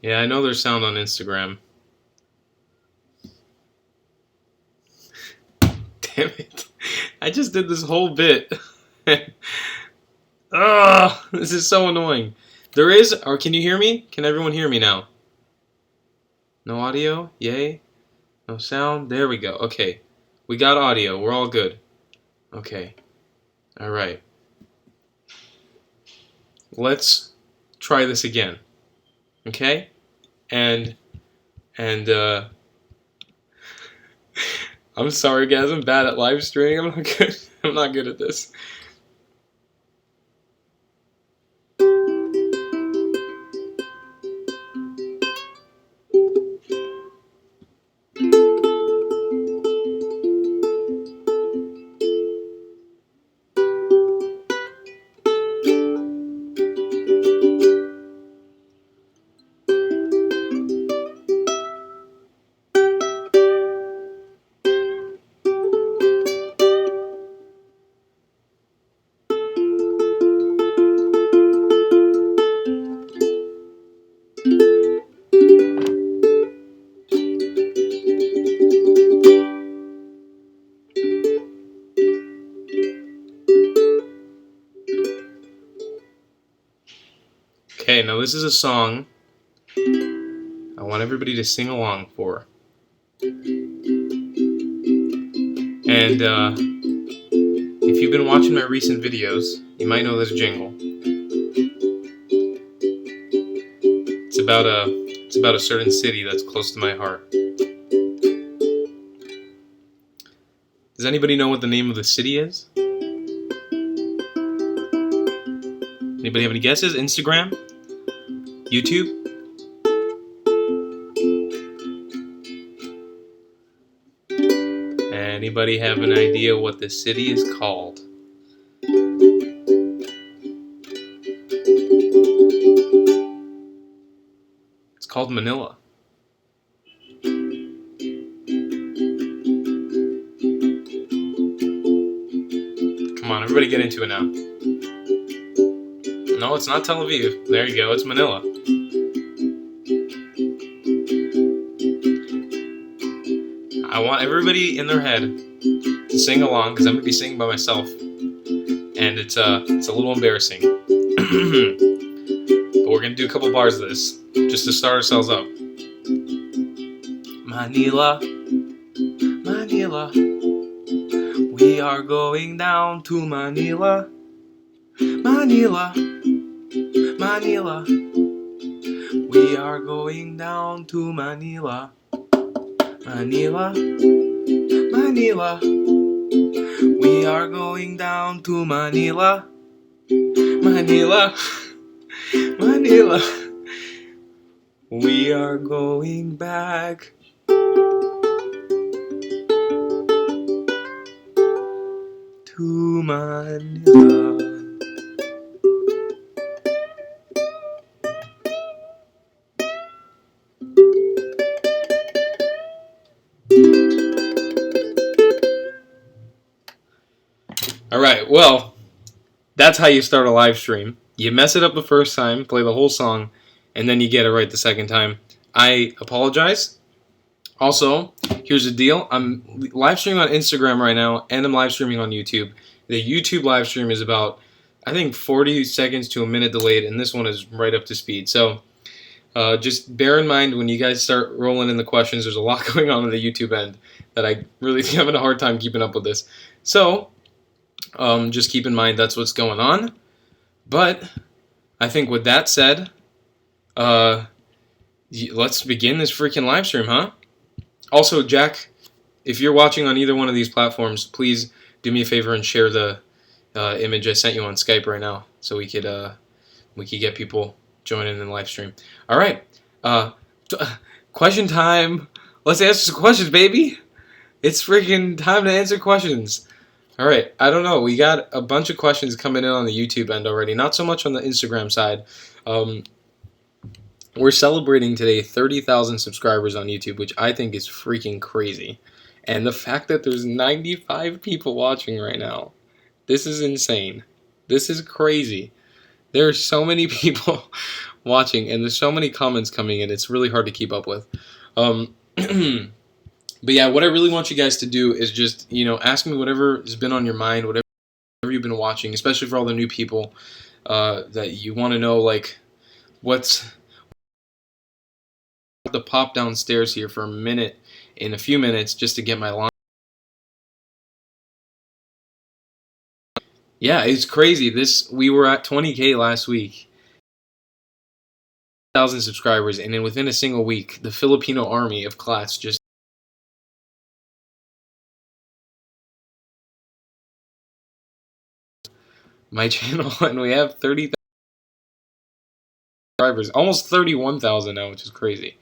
Yeah, I know there's sound on Instagram. Damn it. I just did this whole bit. Ugh, this is so annoying. There is, or can you hear me? Can everyone hear me now? No audio? Yay. No sound? There we go. Okay. We got audio. We're all good. Okay. Alright. Let's try this again. Okay? And I'm sorry guys, I'm bad at live streaming. I'm not good. I'm not good at this. Okay, now this is a song I want everybody to sing along for. And if you've been watching my recent videos, you might know this jingle. It's about a certain city that's close to my heart. Does anybody know what the name of the city is? Anybody have any guesses? Instagram? YouTube? Anybody have an idea what the city is called? It's called Manila. Come on, everybody get into it now. No, it's not Tel Aviv. There you go, it's Manila. I want everybody in their head to sing along, because I'm going to be singing by myself. And it's a little embarrassing. But we're going to do a couple bars of this, just to start ourselves up. Manila, Manila, we are going down to Manila. Manila, Manila, we are going down to Manila. Manila, Manila, we are going down to Manila. Manila, Manila, we are going back to Manila. Alright, well, that's how you start a live stream. You mess it up the first time, play the whole song, and then you get it right the second time. I apologize. Also, here's the deal. I'm live streaming on Instagram right now, and I'm live streaming on YouTube. The YouTube live stream is about, I think, 40 seconds to a minute delayed, and this one is right up to speed. So, just bear in mind when you guys start rolling in the questions, there's a lot going on the YouTube end that I really having a hard time keeping up with this. So, just keep in mind that's what's going on. But I think with that said, let's begin this freaking live stream, huh? Also, Jack, if you're watching on either one of these platforms, please do me a favor and share the image I sent you on Skype right now, so we could get people joining in the live stream. All right, question time. Let's answer some questions, baby. It's freaking time to answer questions. All right, I don't know. We got a bunch of questions coming in on the YouTube end already. Not so much on the Instagram side. We're celebrating today 30,000 subscribers on YouTube, which I think is freaking crazy. And the fact that there's 95 people watching right now, this is insane. This is crazy. There are so many people watching, and there's so many comments coming in. It's really hard to keep up with. But yeah, what I really want you guys to do is just, ask me whatever has been on your mind, whatever you've been watching, especially for all the new people that you want to know, like, what's to pop downstairs here for in a few minutes, just to get my line. Yeah, it's crazy. We were at 20K last week, 1,000 subscribers, and then within a single week, the Filipino army of Clatts just my channel, and we have 30,000 subscribers, almost 31,000 now, which is crazy.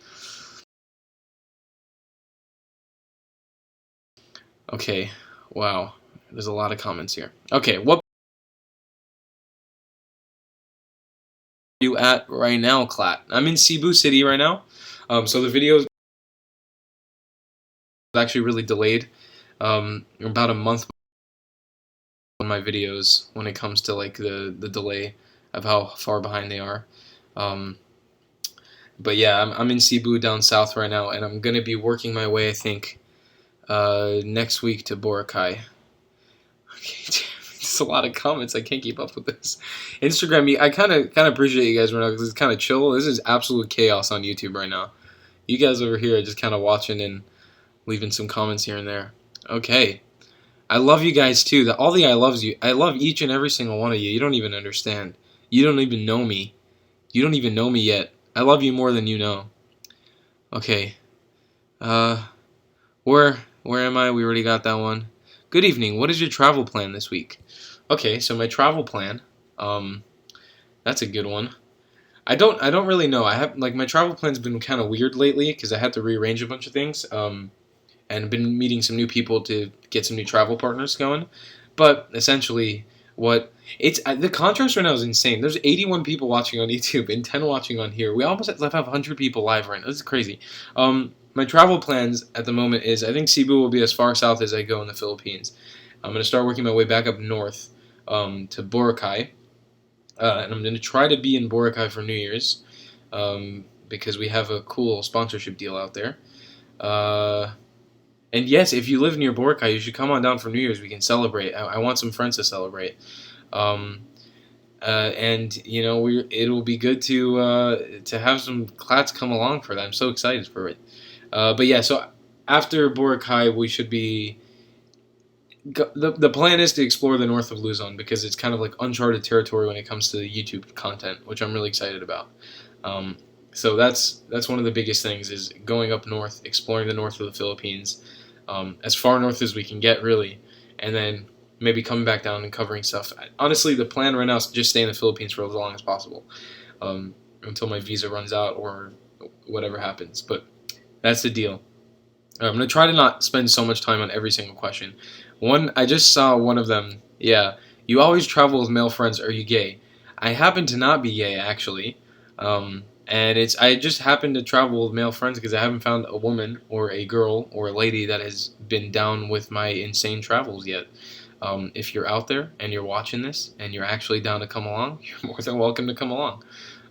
Okay, wow, there's a lot of comments here. Okay, what are you at right now, Clatt? I'm in Cebu City right now, so the video is actually really delayed, about a month on my videos when it comes to like the delay of how far behind they are. But yeah, I'm in Cebu down south right now, and I'm gonna be working my way, I think, next week to Boracay. Okay, it's a lot of comments. I can't keep up with this. Instagram, I kind of appreciate you guys right now because it's kind of chill. This is absolute chaos on YouTube right now. You guys over here are just kind of watching and leaving some comments here and there. Okay. I love you guys too. All the I loves you. I love each and every single one of you. You don't even understand. You don't even know me. You don't even know me yet. I love you more than you know. Okay. Where am I? We already got that one. Good evening. What is your travel plan this week? Okay, so my travel plan. That's a good one. I don't really know. I have my travel plan's been kind of weird lately because I had to rearrange a bunch of things. And been meeting some new people to get some new travel partners going. But essentially, the contrast right now is insane. There's 81 people watching on YouTube and 10 watching on here. We almost have 100 people live right now. This is crazy. My travel plans at the moment is I think Cebu will be as far south as I go in the Philippines. I'm going to start working my way back up north to Boracay. And I'm going to try to be in Boracay for New Year's because we have a cool sponsorship deal out there. And yes, if you live near Boracay, you should come on down for New Year's. We can celebrate. I want some friends to celebrate. And it'll be good to have some Clatts come along for that. I'm so excited for it. But yeah, so after Boracay, we should be. The plan is to explore the north of Luzon because it's kind of like uncharted territory when it comes to the YouTube content, which I'm really excited about. So that's one of the biggest things is going up north, exploring the north of the Philippines, as far north as we can get, really, and then maybe coming back down and covering stuff. Honestly, the plan right now is to just stay in the Philippines for as long as possible until my visa runs out or whatever happens. But that's the deal. I'm going to try to not spend so much time on every single question. I just saw one of them. Yeah, you always travel with male friends. Are you gay? I happen to not be gay, actually. And I just happen to travel with male friends because I haven't found a woman or a girl or a lady that has been down with my insane travels yet. If you're out there and you're watching this and you're actually down to come along, you're more than welcome to come along.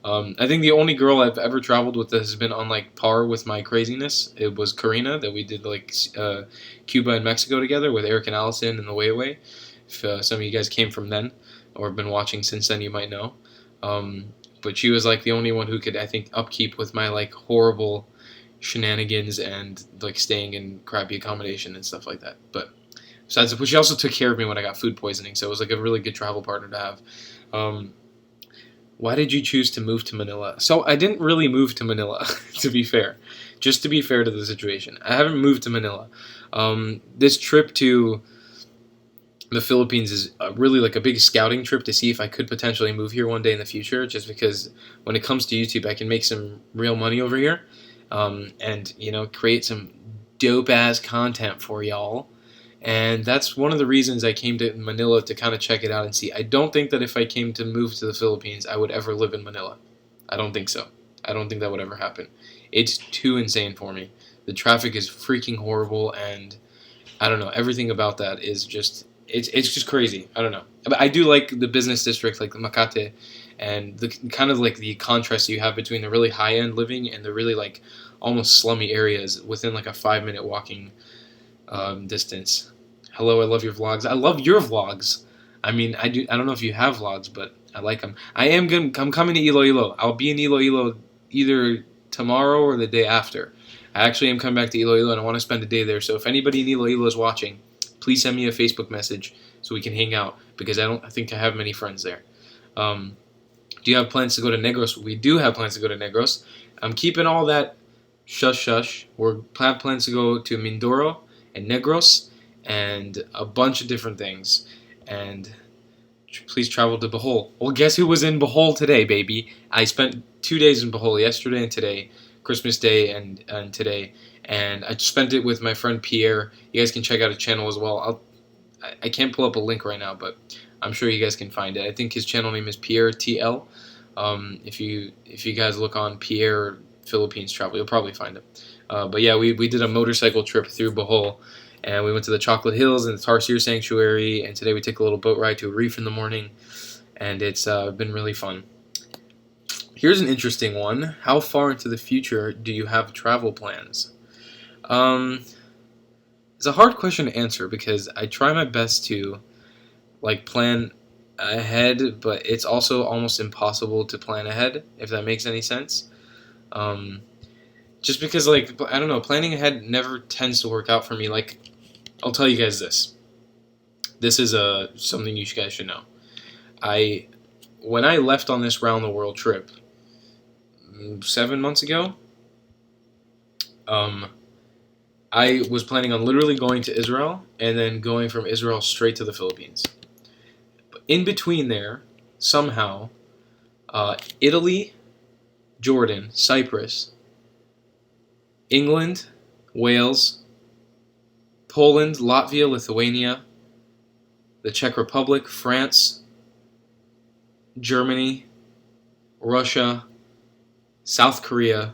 I think the only girl I've ever traveled with that has been on par with my craziness, it was Karina, that we did Cuba and Mexico together with Eric and Allison and the Way Away. If some of you guys came from then or have been watching since then, you might know. But she was the only one who could, I think, upkeep with my horrible shenanigans and staying in crappy accommodation and stuff like that. But besides, she also took care of me when I got food poisoning, so it was a really good travel partner to have. Why did you choose to move to Manila? So I didn't really move to Manila, to be fair. Just to be fair to the situation, I haven't moved to Manila. This trip to the Philippines is really a big scouting trip to see if I could potentially move here one day in the future, just because when it comes to YouTube, I can make some real money over here and create some dope-ass content for y'all. And that's one of the reasons I came to Manila, to kind of check it out and see. I don't think that if I came to move to the Philippines, I would ever live in Manila. I don't think so. I don't think that would ever happen. It's too insane for me. The traffic is freaking horrible, and I don't know. Everything about that is just... It's just crazy. I don't know. But I do like the business district, like Makati and the kind of like the contrast you have between the really high end living and the really like almost slummy areas within like a 5-minute walking distance. Hello, I love your vlogs. I love your vlogs. I mean, I do. I don't know if you have vlogs, but I like them. I'm coming to Iloilo. I'll be in Iloilo either tomorrow or the day after. I actually am coming back to Iloilo, and I want to spend a day there. So if anybody in Iloilo is watching, please send me a Facebook message so we can hang out, because I think I have many friends there. Do you have plans to go to Negros? We do have plans to go to Negros. I'm keeping all that shush. We have plans to go to Mindoro and Negros and a bunch of different things. And please travel to Bohol. Well, guess who was in Bohol today, baby? I spent 2 days in Bohol, yesterday and today, Christmas Day and today. And I spent it with my friend Pierre. You guys can check out his channel as well. I can't pull up a link right now, but I'm sure you guys can find it. I think his channel name is Pierre TL. If you guys look on Pierre Philippines Travel, you'll probably find it. But yeah, we did a motorcycle trip through Bohol, and we went to the Chocolate Hills and the Tarsier Sanctuary, and today we took a little boat ride to a reef in the morning, and it's been really fun. Here's an interesting one. How far into the future do you have travel plans? It's a hard question to answer because I try my best to like plan ahead, but it's also almost impossible to plan ahead, if that makes any sense. Just because, like, I don't know, planning ahead never tends to work out for me. Like, I'll tell you guys this. This is something you guys should know. When I left on this round the world trip 7 months ago, I was planning on literally going to Israel and then going from Israel straight to the Philippines. But in between there, somehow, Italy, Jordan, Cyprus, England, Wales, Poland, Latvia, Lithuania, the Czech Republic, France, Germany, Russia, South Korea,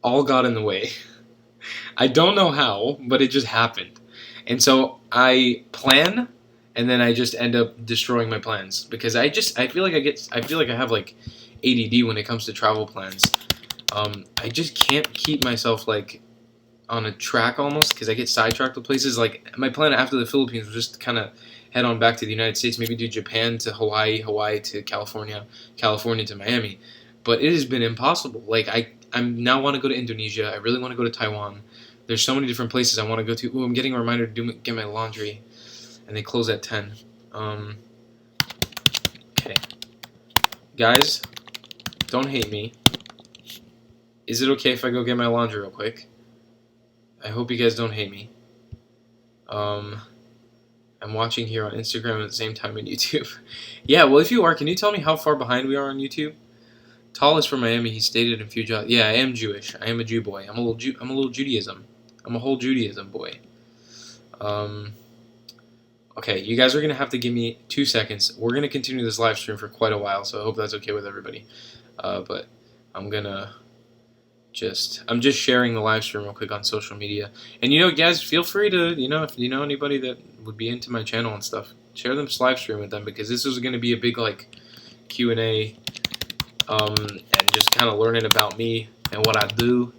all got in the way. I don't know how, but it just happened. And so I plan, and then I just end up destroying my plans because I feel like I have like ADD when it comes to travel plans. I just can't keep myself like on a track almost because I get sidetracked with places. Like my plan after the Philippines was just kind of head on back to the United States, maybe do Japan to Hawaii, Hawaii to California, California to Miami. But it has been impossible. Like I now want to go to Indonesia. I really want to go to Taiwan. There's so many different places I want to go to. Ooh, I'm getting a reminder to get my laundry, and they close at 10. Okay, guys, don't hate me. Is it okay if I go get my laundry real quick? I hope you guys don't hate me. I'm watching here on Instagram at the same time on YouTube. Yeah, well, if you are, can you tell me how far behind we are on YouTube? Tall is from Miami. He stated in few jobs. Yeah, I am Jewish. I am a Jew boy. I'm a little Judaism. I'm a whole Judaism boy. Okay, you guys are gonna have to give me 2 seconds. We're gonna continue this live stream for quite a while, so I hope that's okay with everybody. But I'm just sharing the live stream real quick on social media. And guys, feel free to, if you know anybody that would be into my channel and stuff, share them live stream with them, because this is gonna be a big like Q&A. And just kind of learning about me and what I do.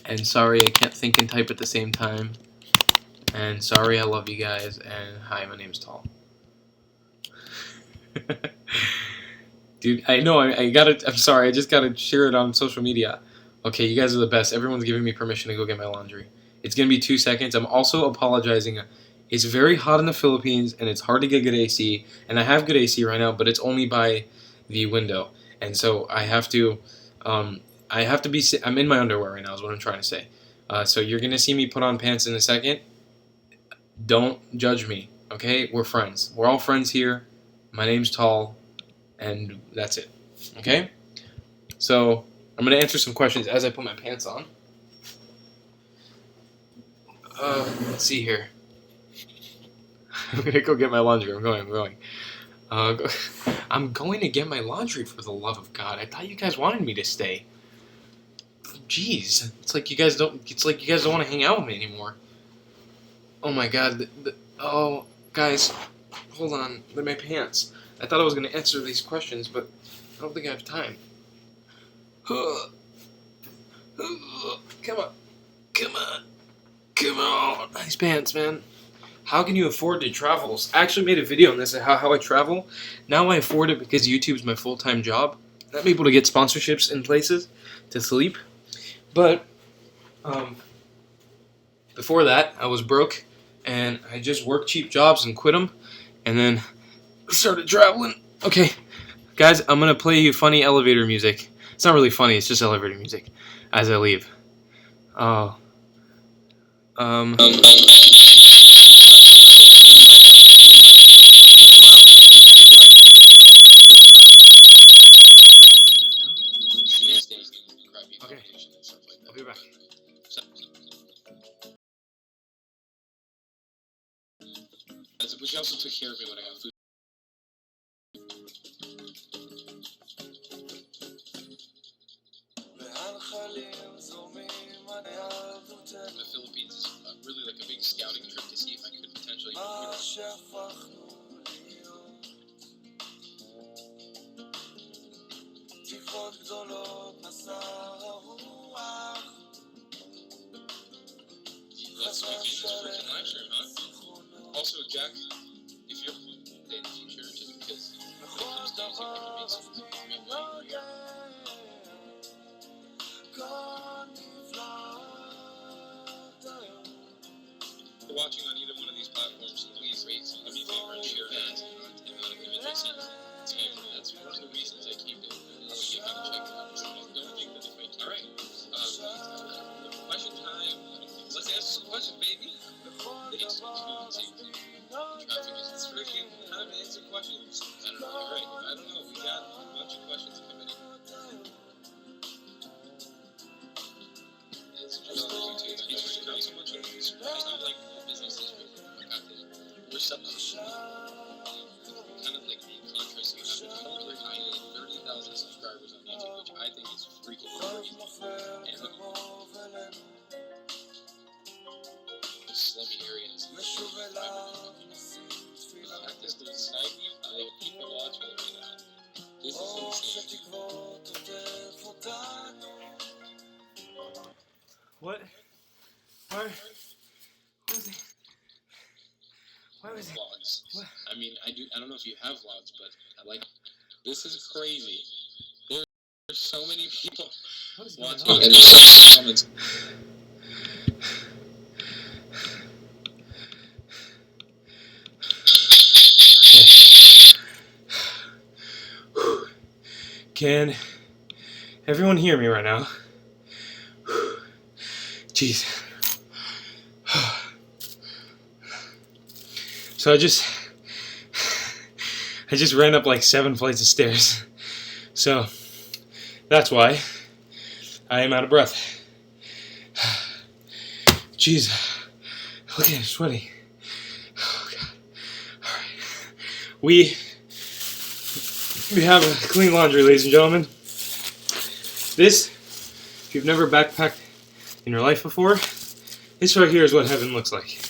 And sorry I can't think and type at the same time. And sorry I love you guys. And hi, my name's Tall. Dude, I know, I'm sorry, I just gotta share it on social media. Okay, you guys are the best. Everyone's giving me permission to go get my laundry. It's gonna be 2 seconds. I'm also apologizing. It's very hot in the Philippines, and it's hard to get good AC. And I have good AC right now, but it's only by the window. And so I have to be. I'm in my underwear right now, is what I'm trying to say. So you're gonna see me put on pants in a second. Don't judge me, okay? We're friends. We're all friends here. My name's Tall, and that's it. Okay? So I'm gonna answer some questions as I put my pants on. Let's see here. I'm gonna go get my laundry. I'm going. I'm going to get my laundry, for the love of God. I thought you guys wanted me to stay. Jeez, it's like you guys don't want to hang out with me anymore. Oh my God. Oh, guys, hold on, they're my pants. I thought I was going to answer these questions, but I don't think I have time. Come on. Come on. Come on. Nice pants, man. How can you afford to travel? I actually made a video on this, how I travel. Now I afford it because YouTube's my full-time job. I'm able to get sponsorships in places to sleep. But before that, I was broke, and I just worked cheap jobs and quit them, and then started traveling. Okay, guys, I'm going to play you funny elevator music. It's not really funny, it's just elevator music as I leave. Oh. Okay, I'll be back. But she also took care of me when I got food. The Philippines is really like a big scouting trip to see if I could potentially move here. Let's make it freaking live stream, huh? Also, Jack, if you're in the future, just because when it comes to music, I can make some money here. If you're watching on either one of these platforms, please rate, do me a favor and share that. And if I see it, that's one of the reasons I keep it. I like it, check it out. Don't think that if I keep Alright, question time. Let's answer some questions, baby. Thanks for tuning in. Traffic is freaking time to answer questions. I don't know, you're right. I don't know, we got a bunch of questions coming in. It's just not so much of a surprise. I'm like businesses, we're kind of like the contrast of having ultra high 30,000 subscribers on YouTube, which I think is freaking crazy. And the slummy areas. This dude sniped me. I keep watching it right now. This is insane. What? Why was it? Why was it? Vlogs. What? I mean, I don't know if you have vlogs, but I like. This is crazy. There's so many people watching, and there's so many comments. Can everyone hear me right now? Jeez. So I just ran up like 7 flights of stairs. So that's why I am out of breath. Jeez. Look at it, sweaty. Oh God. Alright. We have a clean laundry, ladies and gentlemen. This, if you've never backpacked in your life before, this right here is what heaven looks like.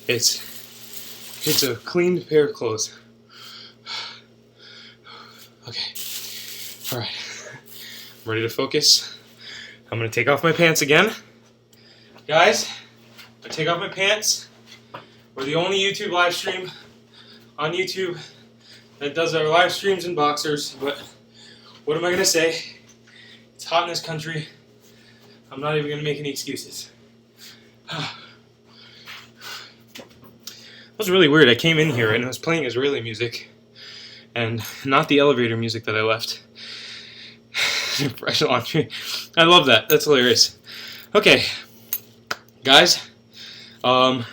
It's a clean pair of clothes. Okay. Alright. I'm ready to focus. I'm going to take off my pants again. Guys, I take off my pants. We're the only YouTube live stream on YouTube that does our live streams in boxers, but what am I going to say? It's hot in this country. I'm not even going to make any excuses. That was really weird. I came in here and it was playing Israeli music and not the elevator music that I left. Fresh laundry. I love that. That's hilarious. Okay, guys. Some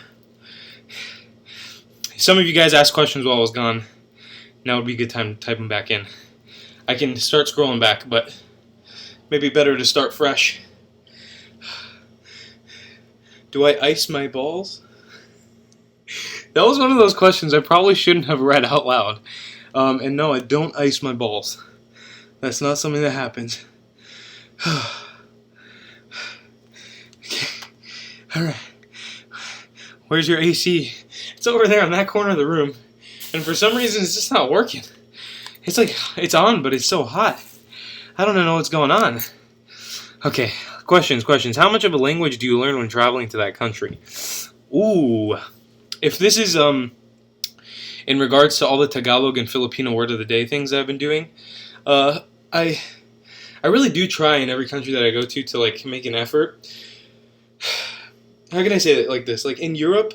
of you guys asked questions while I was gone. Now would be a good time to type them back in. I can start scrolling back, but maybe better to start fresh. Do I ice my balls? That was one of those questions I probably shouldn't have read out loud. And no, I don't ice my balls. That's not something that happens. Okay. Alright. Where's your AC? It's over there in that corner of the room. And for some reason, it's just not working. It's like, it's on, but it's so hot. I don't know what's going on. Okay, questions. How much of a language do you learn when traveling to that country? Ooh. If this is in regards to all the Tagalog and Filipino word of the day things that I've been doing, I really do try in every country that I go to like make an effort. How can I say it like this? Like in Europe,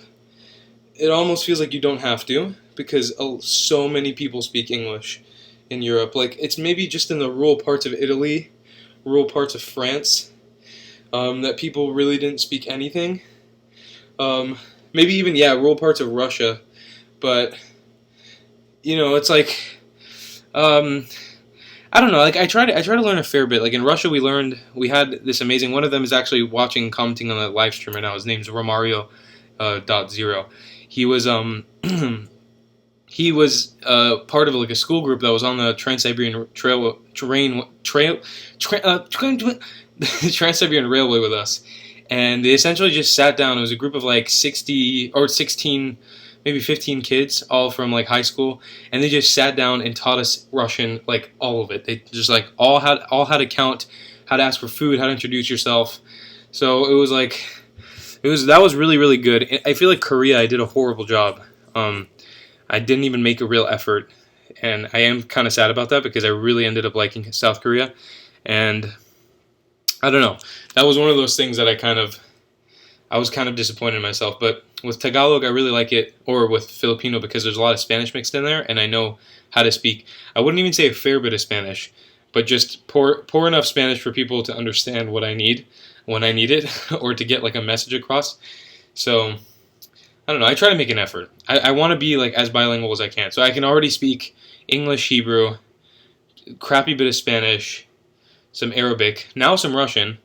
it almost feels like you don't have to because so many people speak English in Europe. Like it's maybe just in the rural parts of Italy, rural parts of France, that people really didn't speak anything. Maybe even rural parts of Russia, but it's like I don't know. Like I try to learn a fair bit. Like in Russia, we had this amazing. One of them is actually watching and commenting on the live stream right now. His name's Romario .0. He was he was part of like a school group that was on the Trans-Siberian Trans-Siberian Railway with us, and they essentially just sat down. It was a group of like 60 or 16, maybe 15 kids, all from like high school, and they just sat down and taught us Russian, like all of it. They just like all had to count, how to ask for food, how to introduce yourself. So it was like that was really, really good. I feel like Korea, I did a horrible job. I didn't even make a real effort, and I am kind of sad about that because I really ended up liking South Korea, and I don't know. That was one of those things that I was kind of disappointed in myself. But with Tagalog, I really like it, or with Filipino, because there's a lot of Spanish mixed in there, and I know how to speak. I wouldn't even say a fair bit of Spanish, but just pour enough Spanish for people to understand what I need when I need it, or to get like a message across. So I don't know. I try to make an effort. I want to be like as bilingual as I can. So I can already speak English, Hebrew, crappy bit of Spanish, some Arabic, now some Russian.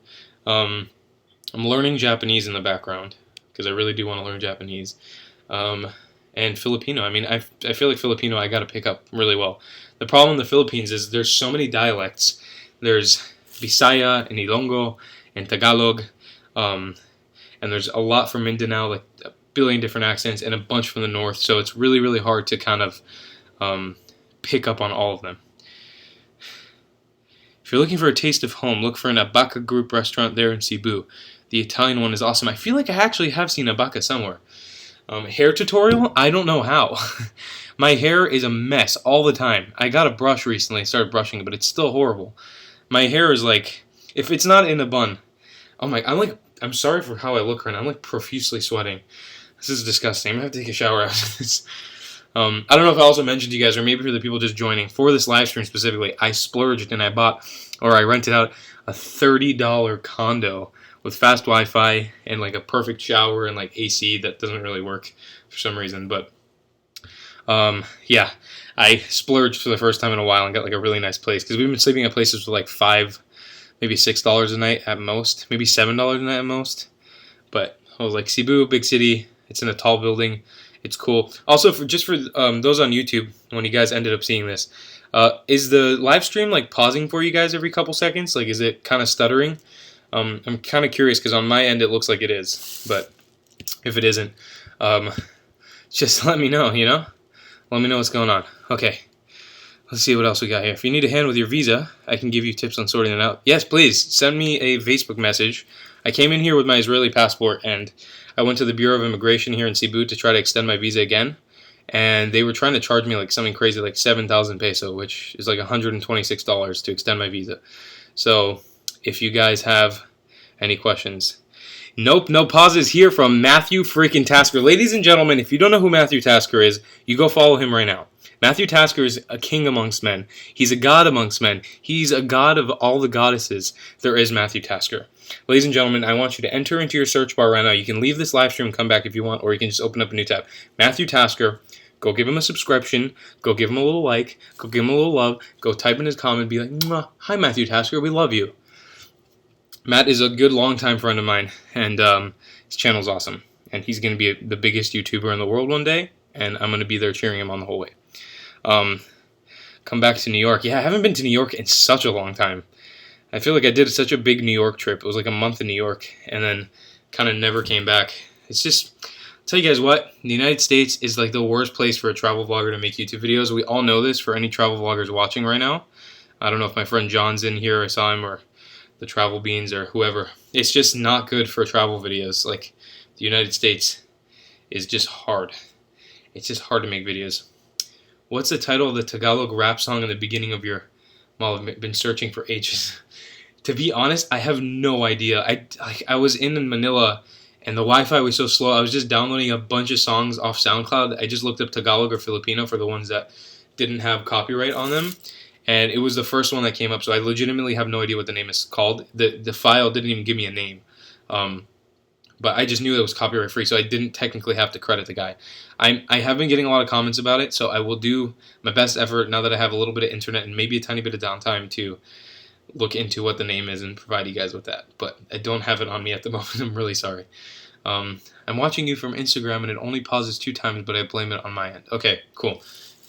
I'm learning Japanese in the background because I really do want to learn Japanese. And Filipino. I mean, I feel like Filipino I got to pick up really well. The problem in the Philippines is there's so many dialects. There's Bisaya and Ilonggo and Tagalog, and there's a lot from Mindanao, like a billion different accents, and a bunch from the north. So it's really, really hard to kind of pick up on all of them. If you're looking for a taste of home, look for an Abaca Group restaurant there in Cebu. The Italian one is awesome. I feel like I actually have seen Abaca somewhere. Hair tutorial? I don't know how. My hair is a mess all the time. I got a brush recently. I started brushing it, but it's still horrible. My hair is like, if it's not in a bun, I'm sorry for how I look right now. I'm like profusely sweating. This is disgusting. I'm gonna have to take a shower after this. I don't know if I also mentioned to you guys, or maybe for the people just joining, for this live stream specifically, I splurged and I rented out a $30 condo with fast Wi-Fi and like a perfect shower and like AC that doesn't really work for some reason. But I splurged for the first time in a while and got like a really nice place, because we've been sleeping at places for like $5, maybe $6 a night at most, maybe $7 a night at most. But I was like, Cebu, big city. It's in a tall building. It's cool. Also, for those on YouTube, when you guys ended up seeing this, is the live stream like pausing for you guys every couple seconds? Like, is it kind of stuttering? I'm kind of curious because on my end it looks like it is, but if it isn't, just let me know. Let me know what's going on. Okay, let's see what else we got here. If you need a hand with your visa, I can give you tips on sorting it out. Yes, please send me a Facebook message. I came in here with my Israeli passport, and I went to the Bureau of Immigration here in Cebu to try to extend my visa again, and they were trying to charge me like something crazy, like 7,000 peso, which is like $126 to extend my visa. So if you guys have any questions. Nope, no pauses here from Matthew freaking Tasker. Ladies and gentlemen, if you don't know who Matthew Tasker is, you go follow him right now. Matthew Tasker is a king amongst men. He's a god amongst men. He's a god of all the goddesses. There is Matthew Tasker. Ladies and gentlemen, I want you to enter into your search bar right now. You can leave this live stream and come back if you want, or you can just open up a new tab. Matthew Tasker, go give him a subscription, go give him a little like, go give him a little love, go type in his comment, be like, "Mwah. Hi Matthew Tasker, we love you." Matt is a good longtime friend of mine, and his channel's awesome. And he's going to be the biggest YouTuber in the world one day, and I'm going to be there cheering him on the whole way. Come back to New York. Yeah, I haven't been to New York in such a long time. I feel like I did such a big New York trip. It was like a month in New York, and then kind of never came back. It's just, Tell you guys what, the United States is like the worst place for a travel vlogger to make YouTube videos. We all know this for any travel vloggers watching right now. I don't know if my friend John's in here, I saw him, or the Travel Beans or whoever. It's just not good for travel videos. Like, the United States is just hard. It's just hard to make videos. What's the title of the Tagalog rap song in the beginning of your... Well, I've been searching for ages. To be honest, I have no idea. I was in Manila, and the Wi-Fi was so slow. I was just downloading a bunch of songs off SoundCloud. I just looked up Tagalog or Filipino for the ones that didn't have copyright on them, and it was the first one that came up. So I legitimately have no idea what the name is called. The file didn't even give me a name, but I just knew it was copyright free, so I didn't technically have to credit the guy. I have been getting a lot of comments about it, so I will do my best effort now that I have a little bit of internet and maybe a tiny bit of downtime to look into what the name is and provide you guys with that. But I don't have it on me at the moment. I'm really sorry. I'm watching you from Instagram and it only pauses 2 times, but I blame it on my end. Okay, cool.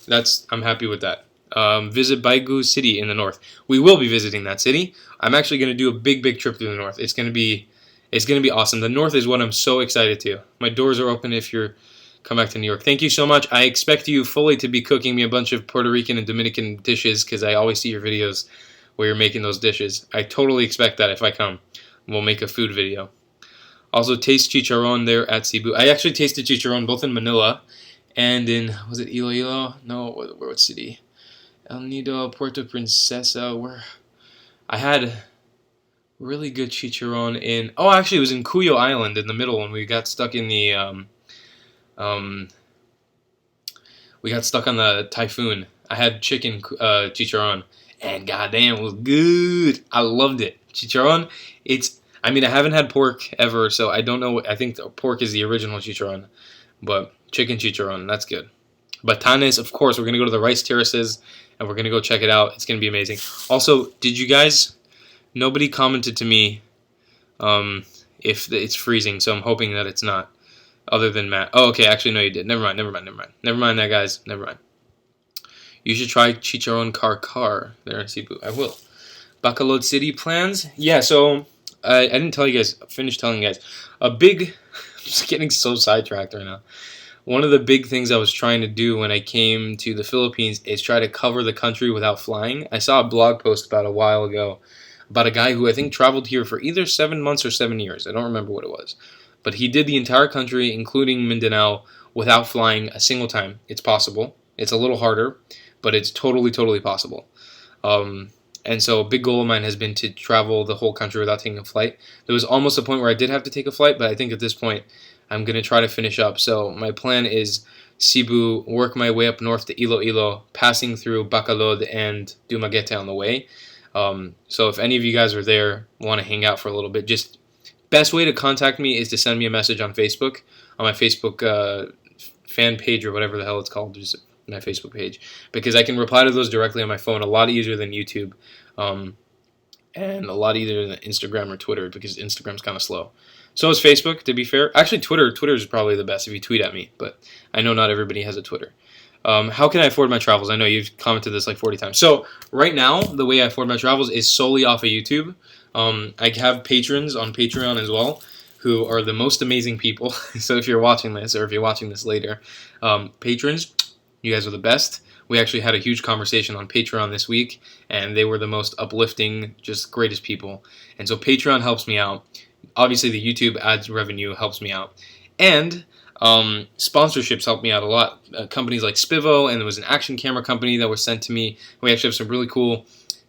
I'm happy with that. Visit Baegu City in the north. We will be visiting that city. I'm actually going to do a big trip to the north. It's going to be awesome. The north is what I'm so excited to. My doors are open if you're come back to New York. Thank you so much. I expect you fully to be cooking me a bunch of Puerto Rican and Dominican dishes because I always see your videos where you're making those dishes. I totally expect that if I come. We'll make a food video. Also, taste chicharron there at Cebu. I actually tasted chicharron both in Manila and in, was it Iloilo? No, what city? El Nido, Puerto Princesa, where I had really good chicharron in, oh, actually it was in Cuyo Island in the middle when we got stuck in the, we got stuck on the typhoon. I had chicken chicharron, and goddamn, it was good. I loved it. Chicharron, I mean, I haven't had pork ever, so I don't know. I think the pork is the original chicharron, but chicken chicharron, that's good. Batanes, of course, we're going to go to the rice terraces, and we're going to go check it out. It's going to be amazing. Also, did you guys, nobody commented to me if it's freezing, so I'm hoping that it's not. Other than Matt. Oh, okay. Actually, no, you did. Never mind that, guys. Never mind. You should try chicharron car there in Cebu. I will. Bacolod City plans? Yeah, so I didn't tell you guys. Finish telling you guys. I'm just getting so sidetracked right now. One of the big things I was trying to do when I came to the Philippines is try to cover the country without flying. I saw a blog post about a while ago about a guy who I think traveled here for either 7 months or 7 years. I don't remember what it was. But he did the entire country, including Mindanao, without flying a single time. It's possible. It's a little harder, but it's totally possible. And so a big goal of mine has been to travel the whole country without taking a flight. There was almost a point where I did have to take a flight, but I think at this point I'm going to try to finish up. So my plan is Cebu, work my way up north to Iloilo, passing through Bacolod and Dumaguete on the way. So if any of you guys are there, want to hang out for a little bit, just best way to contact me is to send me a message on Facebook, on my Facebook fan page or whatever the hell it's called, just my Facebook page, because I can reply to those directly on my phone a lot easier than YouTube, and a lot easier than Instagram or Twitter because Instagram's kind of slow. So is Facebook, to be fair. Actually, Twitter is probably the best if you tweet at me, but I know not everybody has a Twitter. How can I afford my travels? I know you've commented this like 40 times. So right now, the way I afford my travels is solely off of YouTube. I have patrons on Patreon as well, who are the most amazing people. So if you're watching this, or if you're watching this later, patrons, you guys are the best. We actually had a huge conversation on Patreon this week, and they were the most uplifting, just greatest people. And so Patreon helps me out. Obviously, the YouTube ads revenue helps me out. And sponsorships help me out a lot. Companies like Spivo, and there was an action camera company that was sent to me. We actually have some really cool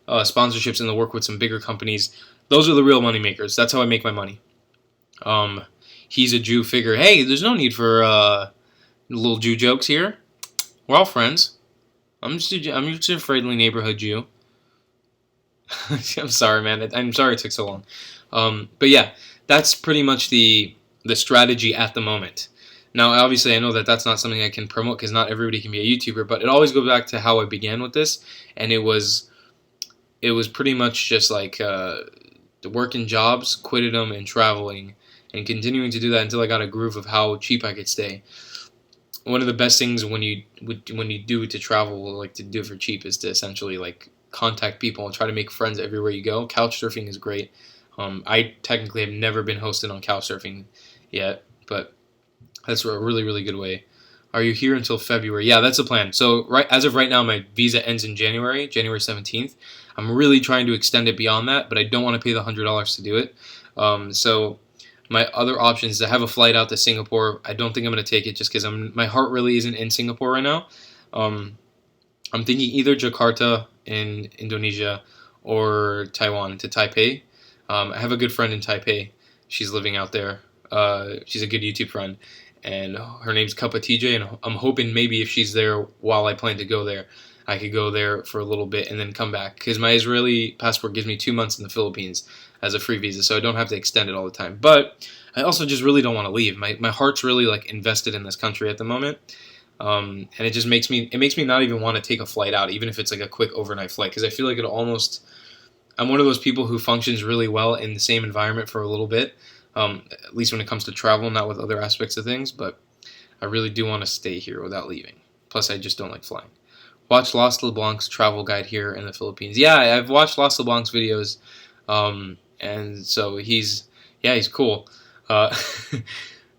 sponsorships in the work with some bigger companies. Those are the real money makers. That's how I make my money. He's a Jew figure. Hey, there's no need for little Jew jokes here. We're all friends. I'm just a friendly neighborhood Jew. I'm sorry, man. I'm sorry it took so long. But yeah, that's pretty much the strategy at the moment. Now, obviously, I know that that's not something I can promote because not everybody can be a YouTuber, but it always goes back to how I began with this, and it was pretty much just like working jobs, quitted them, and traveling, and continuing to do that until I got a groove of how cheap I could stay. One of the best things when you do to travel, like to do it for cheap, is to essentially like contact people and try to make friends everywhere you go. Couch surfing is great. I technically have never been hosted on couch surfing yet, but That's a really, really good way. Are you here until February? Yeah, that's the plan. So as of right now, my visa ends in January 17th. I'm really trying to extend it beyond that, but I don't want to pay the $100 to do it. So my other option is to have a flight out to Singapore. I don't think I'm going to take it just because my heart really isn't in Singapore right now. Um, I'm thinking either Jakarta in Indonesia or Taiwan to Taipei. I have a good friend in Taipei. She's living out there. She's a good YouTube friend, and her name's Kappa TJ. And I'm hoping maybe if she's there while I plan to go there, I could go there for a little bit and then come back. Because my Israeli passport gives me 2 months in the Philippines as a free visa, so I don't have to extend it all the time. But I also just really don't want to leave. My heart's really like invested in this country at the moment. And it just makes me not even want to take a flight out, even if it's like a quick overnight flight, because I feel like I'm one of those people who functions really well in the same environment for a little bit, at least when it comes to travel, not with other aspects of things, but I really do want to stay here without leaving. Plus, I just don't like flying. Watch Los LeBlanc's travel guide here in the Philippines. Yeah, I've watched Los LeBlanc's videos, and so he's cool.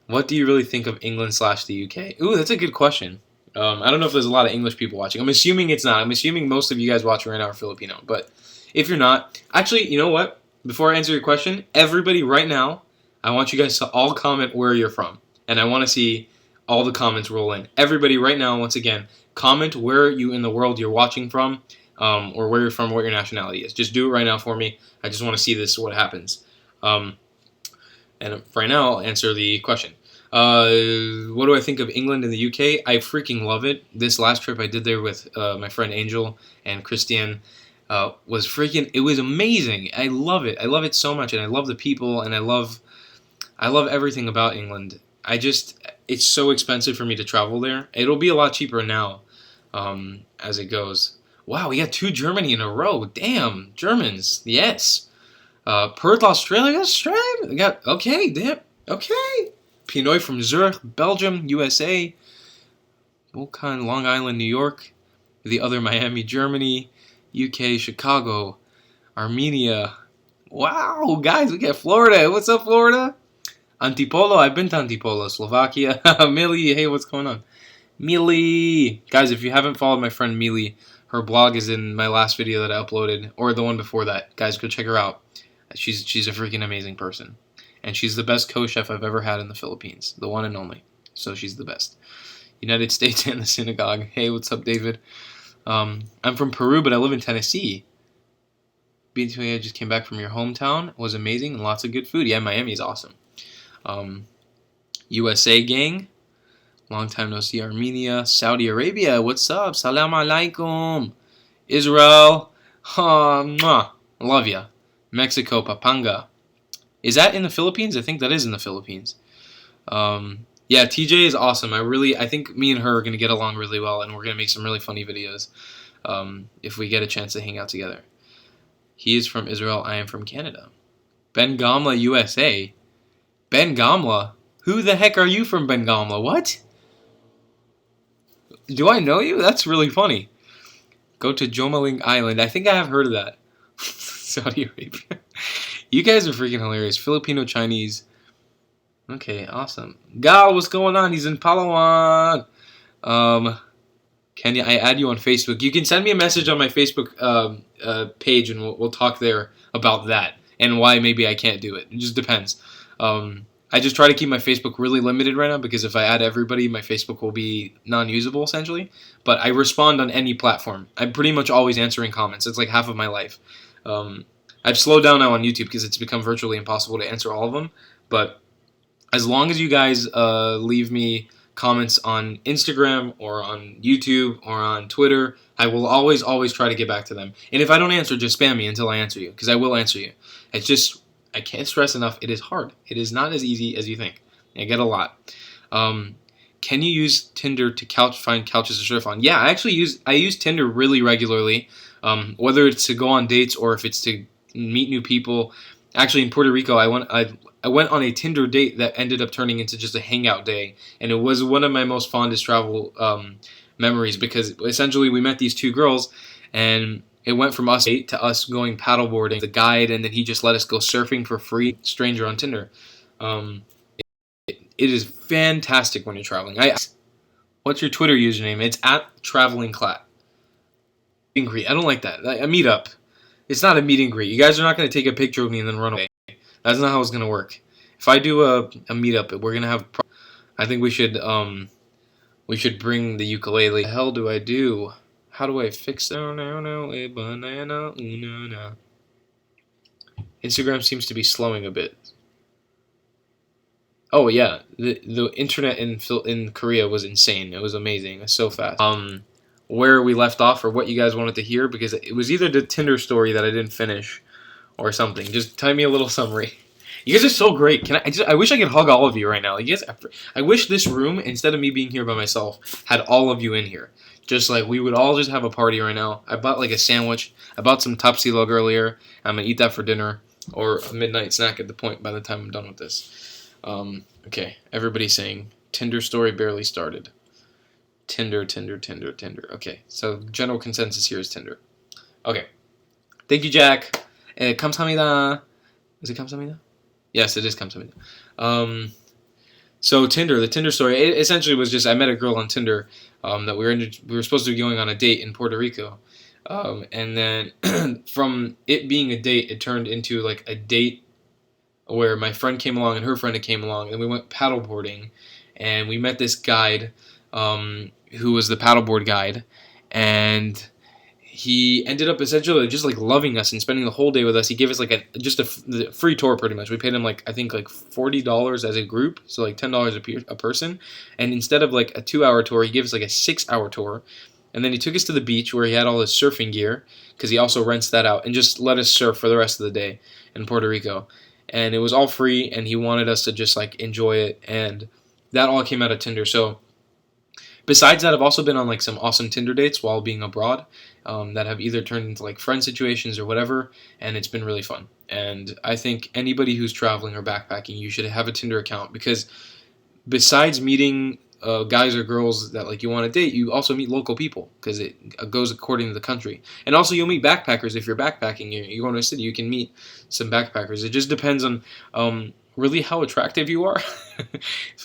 What do you really think of England/the UK? Ooh, that's a good question. I don't know if there's a lot of English people watching. I'm assuming it's not. I'm assuming most of you guys watching right now are Filipino. But if you're not, actually, you know what? Before I answer your question, everybody right now, I want you guys to all comment where you're from. And I want to see all the comments roll in. Everybody right now, once again, comment where you in the world you're watching from, or where you're from, what your nationality is. Just do it right now for me. I just want to see this, what happens. And right now, I'll answer the question. What do I think of England and the UK? I freaking love it. This last trip I did there with my friend Angel and Christian it was amazing. I love it. I love it so much, and I love the people, and I love everything about England. It's so expensive for me to travel there. It'll be a lot cheaper now, as it goes. Wow, we got 2 Germany in a row. Damn, Germans. Yes. Perth, Australia. We got, okay, damn. Okay. Pinoy from Zurich, Belgium, USA. Volcan, Long Island, New York. The other Miami, Germany. UK, Chicago. Armenia. Wow, guys, we got Florida. What's up, Florida? Antipolo. I've been to Antipolo, Slovakia. Millie, hey, what's going on? Millie. Guys, if you haven't followed my friend Millie, her blog is in my last video that I uploaded, or the one before that. Guys, go check her out. She's a freaking amazing person. And she's the best co-chef I've ever had in the Philippines. The one and only. So she's the best. United States and the synagogue. Hey, what's up, David? I'm from Peru, but I live in Tennessee. I just came back from your hometown. It was amazing and lots of good food. Yeah, Miami is awesome. USA gang. Long time no see. Armenia. Saudi Arabia. What's up? Salam alaikum. Israel. Mwah. Love ya. Mexico. Papanga. Is that in the Philippines? I think that is in the Philippines. Yeah, TJ is awesome. I think me and her are going to get along really well, and we're going to make some really funny videos if we get a chance to hang out together. He is from Israel. I am from Canada. Ben Gamla, USA. Ben Gamla? Who the heck are you from Ben Gamla? What? Do I know you? That's really funny. Go to Jomaling Island. I think I have heard of that. Saudi Arabia. You guys are freaking hilarious. Filipino Chinese. Okay, awesome. Gal, what's going on? He's in Palawan. Can I add you on Facebook? You can send me a message on my Facebook page, and we'll talk there about that and why maybe I can't do it. It just depends. I just try to keep my Facebook really limited right now because if I add everybody, my Facebook will be non-usable essentially. But I respond on any platform. I'm pretty much always answering comments. It's like half of my life. I've slowed down now on YouTube because it's become virtually impossible to answer all of them. But as long as you guys leave me comments on Instagram or on YouTube or on Twitter, I will always try to get back to them. And if I don't answer, just spam me until I answer you, because I will answer you. It's just, I can't stress enough, it is hard. It is not as easy as you think. I get a lot. Can you use Tinder to find couches to surf on? Yeah, I use Tinder really regularly, whether it's to go on dates or if it's to meet new people. Actually, in Puerto Rico, I went on a Tinder date that ended up turning into just a hangout day, and it was one of my most fondest travel memories because essentially we met these 2 girls, and it went from us date to us going paddleboarding, the guide, and then he just let us go surfing for free. Stranger on Tinder. It is fantastic when you're traveling. What's your Twitter username? It's at Traveling Clatt. Meet and greet. I don't like that. A meetup. It's not a meet and greet. You guys are not going to take a picture of me and then run away. That's not how it's going to work. If I do a meetup, we're going to have. I think we should bring the ukulele. What the hell do I do? How do I fix it? No, a banana, no. Instagram seems to be slowing a bit. Oh yeah, the internet in Korea was insane. It was amazing. It was so fast. Where we left off, or what you guys wanted to hear, because it was either the Tinder story that I didn't finish, or something. Just tell me a little summary. You guys are so great. I wish I could hug all of you right now. You guys, I wish this room, instead of me being here by myself, had all of you in here. Just like we would all just have a party right now. I bought like a sandwich. I bought some tapsilog earlier. I'm gonna eat that for dinner, or a midnight snack at the point by the time I'm done with this. Okay, everybody's saying Tinder story barely started. Tinder. Okay, so general consensus here is Tinder. Okay, thank you, Jack. 감사합니다. Is it 감사합니다? Yes, it is 감사합니다. So Tinder, the Tinder story, it essentially was just I met a girl on Tinder that we were supposed to be going on a date in Puerto Rico, and then from it being a date, it turned into like a date where my friend came along and her friend came along, and we went paddleboarding, and we met this guide who was the paddleboard guide, and he ended up essentially just like loving us and spending the whole day with us. He gave us like a free tour pretty much. We paid him like I think like $40 as a group, so like $10 a person. And instead of like a 2-hour tour, he gave us like a 6-hour tour. And then he took us to the beach where he had all his surfing gear, because he also rents that out, and just let us surf for the rest of the day in Puerto Rico. And it was all free, and he wanted us to just like enjoy it, and that all came out of Tinder. So besides that, I've also been on like some awesome Tinder dates while being abroad that have either turned into like friend situations or whatever, and it's been really fun. And I think anybody who's traveling or backpacking, you should have a Tinder account, because besides meeting guys or girls that like you want to date, you also meet local people, because it goes according to the country. And also you'll meet backpackers. If you're backpacking, you're going to a city, you can meet some backpackers. It just depends on really how attractive you are.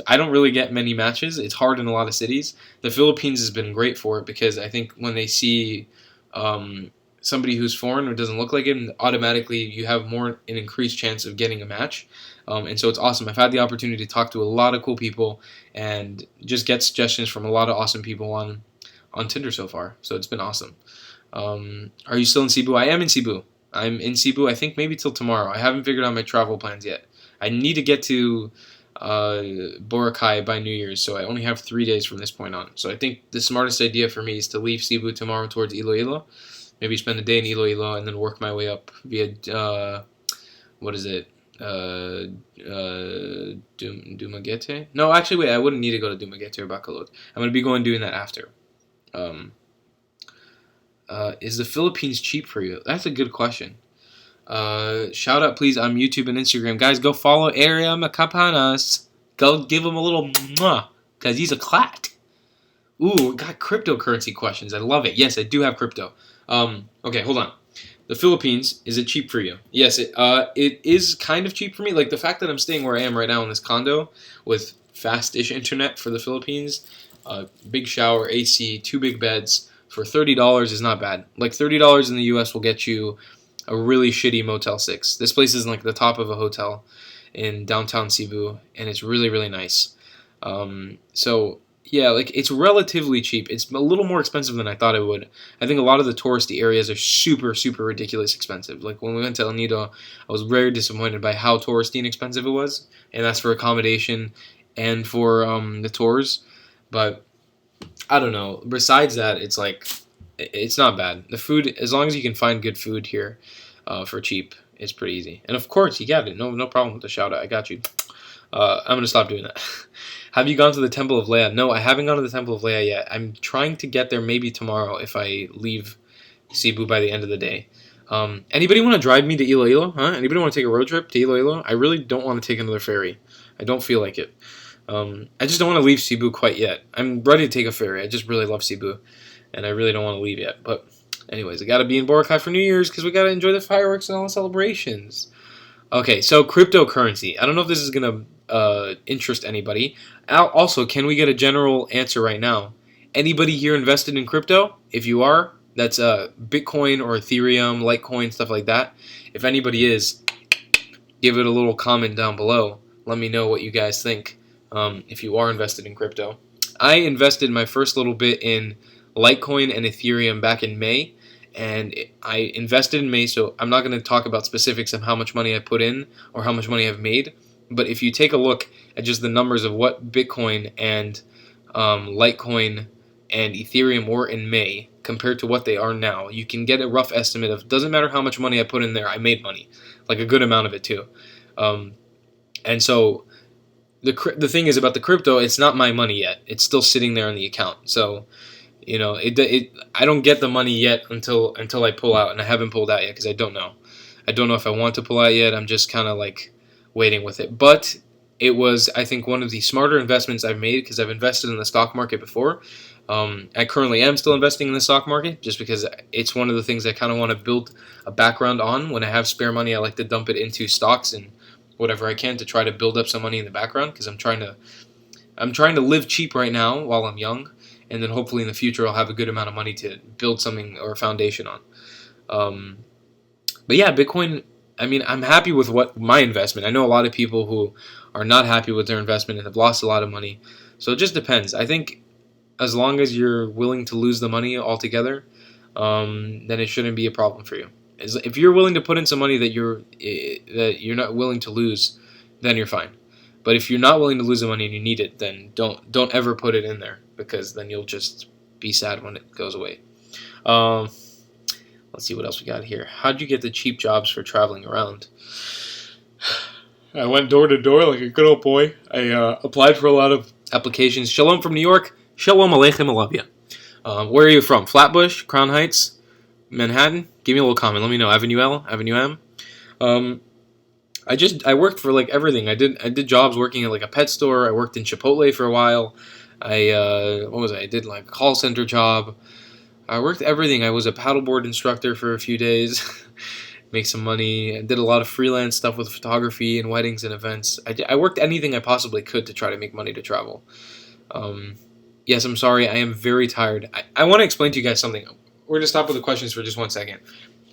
I don't really get many matches. It's hard in a lot of cities. The Philippines has been great for it, because I think when they see somebody who's foreign or doesn't look like him, automatically you have an increased chance of getting a match. And so it's awesome. I've had the opportunity to talk to a lot of cool people and just get suggestions from a lot of awesome people on Tinder so far. So it's been awesome. Are you still in Cebu? I am in Cebu. I'm in Cebu, I think maybe till tomorrow. I haven't figured out my travel plans yet. I need to get to Boracay by New Year's, so I only have 3 days from this point on. So I think the smartest idea for me is to leave Cebu tomorrow towards Iloilo, maybe spend a day in Iloilo, and then work my way up via, what is it, Dumaguete? No, actually, wait, I wouldn't need to go to Dumaguete or Bacolod. I'm going to be doing that after. Is the Philippines cheap for you? That's a good question. Shout out please on YouTube and Instagram. Guys, go follow Area Makapanas. Go give him a little mwah, because he's a Clatt. Ooh, got cryptocurrency questions. I love it. Yes, I do have crypto. Okay, hold on. The Philippines, is it cheap for you? Yes, it is kind of cheap for me. Like the fact that I'm staying where I am right now in this condo with fast-ish internet for the Philippines, big shower, AC, 2 big beds for $30 is not bad. Like $30 in the US will get you a really shitty Motel 6. This place is like the top of a hotel in downtown Cebu, and it's really, really nice. So yeah, like it's relatively cheap. It's a little more expensive than I thought it would. I think a lot of the touristy areas are super, super ridiculous expensive. Like when we went to El Nido, I was very disappointed by how touristy and expensive it was, and that's for accommodation and for the tours. But I don't know. Besides that, it's like it's not bad. The food, as long as you can find good food here for cheap, it's pretty easy. And of course, you got it. No problem with the shout out. I got you. I'm gonna stop doing that. Have you gone to the Temple of Leia? No, I haven't gone to the Temple of Leia yet. I'm trying to get there maybe tomorrow if I leave Cebu by the end of the day. Anybody want to drive me to Iloilo? Huh? Anybody want to take a road trip to Iloilo? I really don't want to take another ferry. I don't feel like it. I just don't want to leave Cebu quite yet. I'm ready to take a ferry. I just really love Cebu, and I really don't want to leave yet. But anyways, I got to be in Boracay for New Year's because we got to enjoy the fireworks and all the celebrations. Okay, so cryptocurrency. I don't know if this is going to interest anybody. Also, can we get a general answer right now? Anybody here invested in crypto? If you are, that's Bitcoin or Ethereum, Litecoin, stuff like that. If anybody is, give it a little comment down below. Let me know what you guys think if you are invested in crypto. I invested my first little bit in Litecoin and Ethereum back in May, and I invested in May, so I'm not going to talk about specifics of how much money I put in or how much money I've made, but if you take a look at just the numbers of what Bitcoin and Litecoin and Ethereum were in May compared to what they are now, you can get a rough estimate of, doesn't matter how much money I put in there, I made money, like a good amount of it too. And so the thing is about the crypto, it's not my money yet. It's still sitting there on the account. So, I don't get the money yet until I pull out, and I haven't pulled out yet because I don't know. I don't know if I want to pull out yet. I'm just kind of like waiting with it. But it was, I think, one of the smarter investments I've made because I've invested in the stock market before. I currently am still investing in the stock market just because it's one of the things I kind of want to build a background on. When I have spare money, I like to dump it into stocks and whatever I can to try to build up some money in the background because I'm trying to live cheap right now while I'm young, and then hopefully in the future I'll have a good amount of money to build something or a foundation on. But yeah, Bitcoin, I mean, I'm happy with what my investment. I know a lot of people who are not happy with their investment and have lost a lot of money. So it just depends. I think as long as you're willing to lose the money altogether, then it shouldn't be a problem for you. If you're willing to put in some money that you're not willing to lose, then you're fine. But if you're not willing to lose the money and you need it, then don't ever put it in there because then you'll just be sad when it goes away. Let's see what else we got here. How'd you get the cheap jobs for traveling around? I went door to door like a good old boy. I applied for a lot of applications. Shalom from New York. Shalom Aleichem, I love you. Where are you from? Flatbush, Crown Heights, Manhattan? Give me a little comment. Let me know. Avenue L, Avenue M. I worked for like everything. I did jobs working at like a pet store. I worked in Chipotle for a while. I did like a call center job. I worked everything. I was a paddleboard instructor for a few days. Make some money. I did a lot of freelance stuff with photography and weddings and events. I worked anything I possibly could to try to make money to travel. Yes, I'm sorry. I am very tired. I want to explain to you guys something. We're going to stop with the questions for just 1 second.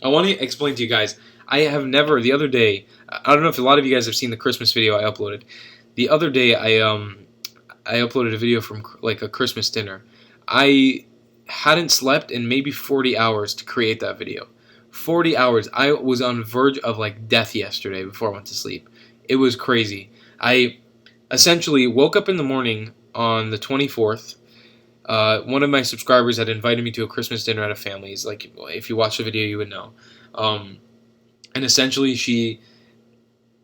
I want to explain to you guys. I have never, the other day, I don't know if a lot of you guys have seen the Christmas video I uploaded. The other day, I uploaded a video from like a Christmas dinner. I hadn't slept in maybe 40 hours to create that video. 40 hours. I was on the verge of like death yesterday before I went to sleep. It was crazy. I essentially woke up in the morning on the 24th. One of my subscribers had invited me to a Christmas dinner at a family's. Like, if you watch the video, you would know. And essentially,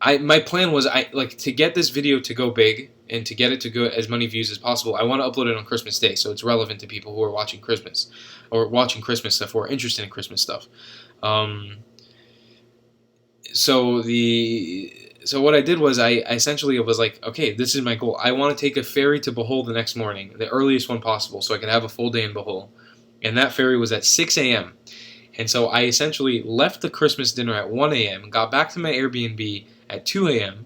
my plan was to get this video to go big and to get it to go as many views as possible. I want to upload it on Christmas Day, so it's relevant to people who are watching Christmas or watching Christmas stuff or are interested in Christmas stuff. So what I did was I essentially was like, okay, this is my goal. I want to take a ferry to Bohol the next morning, the earliest one possible, so I could have a full day in Bohol. And that ferry was at 6 a.m. And so I essentially left the Christmas dinner at 1 a.m., got back to my Airbnb at 2 a.m.,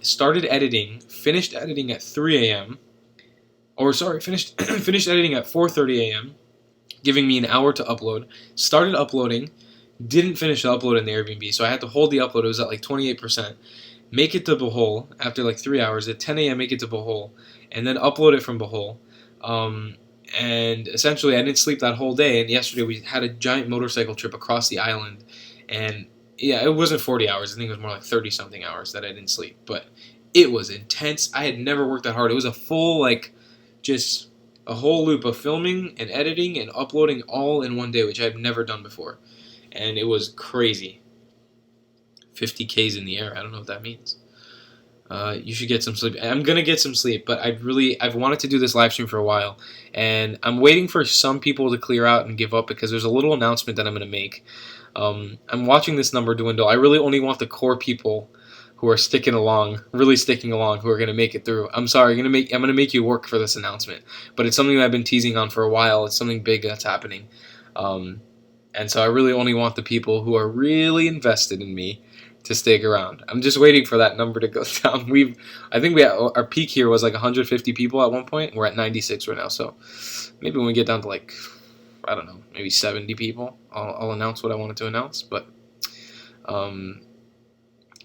started editing, finished editing at 3 a.m., finished editing at 4:30 a.m., giving me an hour to upload, started uploading, didn't finish the upload in the Airbnb, so I had to hold the upload. It was at like 28%. Make it to Bohol after like 3 hours. At 10 a.m., make it to Bohol, and then upload it from Bohol. And essentially, I didn't sleep that whole day. And yesterday, we had a giant motorcycle trip across the island. And yeah, it wasn't 40 hours. I think it was more like 30-something hours that I didn't sleep. But it was intense. I had never worked that hard. It was a full, just a whole loop of filming and editing and uploading all in one day, which I've never done before. And it was crazy. 50 Ks in the air. I don't know what that means. You should get some sleep. I'm going to get some sleep, but I've wanted to do this live stream for a while. And I'm waiting for some people to clear out and give up because there's a little announcement that I'm going to make. I'm watching this number dwindle. I really only want the core people who are sticking along, really sticking along, who are going to make it through. I'm sorry, I'm going to make you work for this announcement. But it's something that I've been teasing on for a while. It's something big that's happening. And so I really only want the people who are really invested in me to stick around. I'm just waiting for that number to go down. I think our peak here was like 150 people at one point. We're at 96 right now. So maybe when we get down to like, I don't know, maybe 70 people, I'll announce what I wanted to announce. But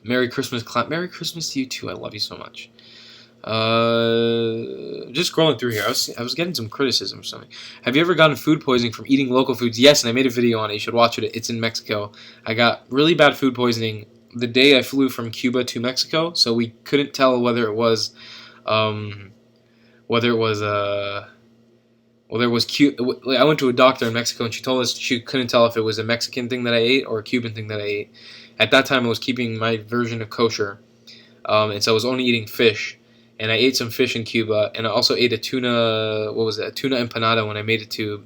Merry Christmas, Clatt. Merry Christmas to you too. I love you so much. Just scrolling through here, I was getting some criticism or something. Have you ever gotten food poisoning from eating local foods? Yes, and I made a video on it. You should watch it. It's in Mexico. I got really bad food poisoning the day I flew from Cuba to Mexico, so we couldn't tell whether it was I went to a doctor in Mexico, and she told us she couldn't tell if it was a Mexican thing that I ate or a Cuban thing that I ate. At that time, I was keeping my version of kosher, and so I was only eating fish. And I ate some fish in Cuba, and I also ate a tuna empanada when I made it to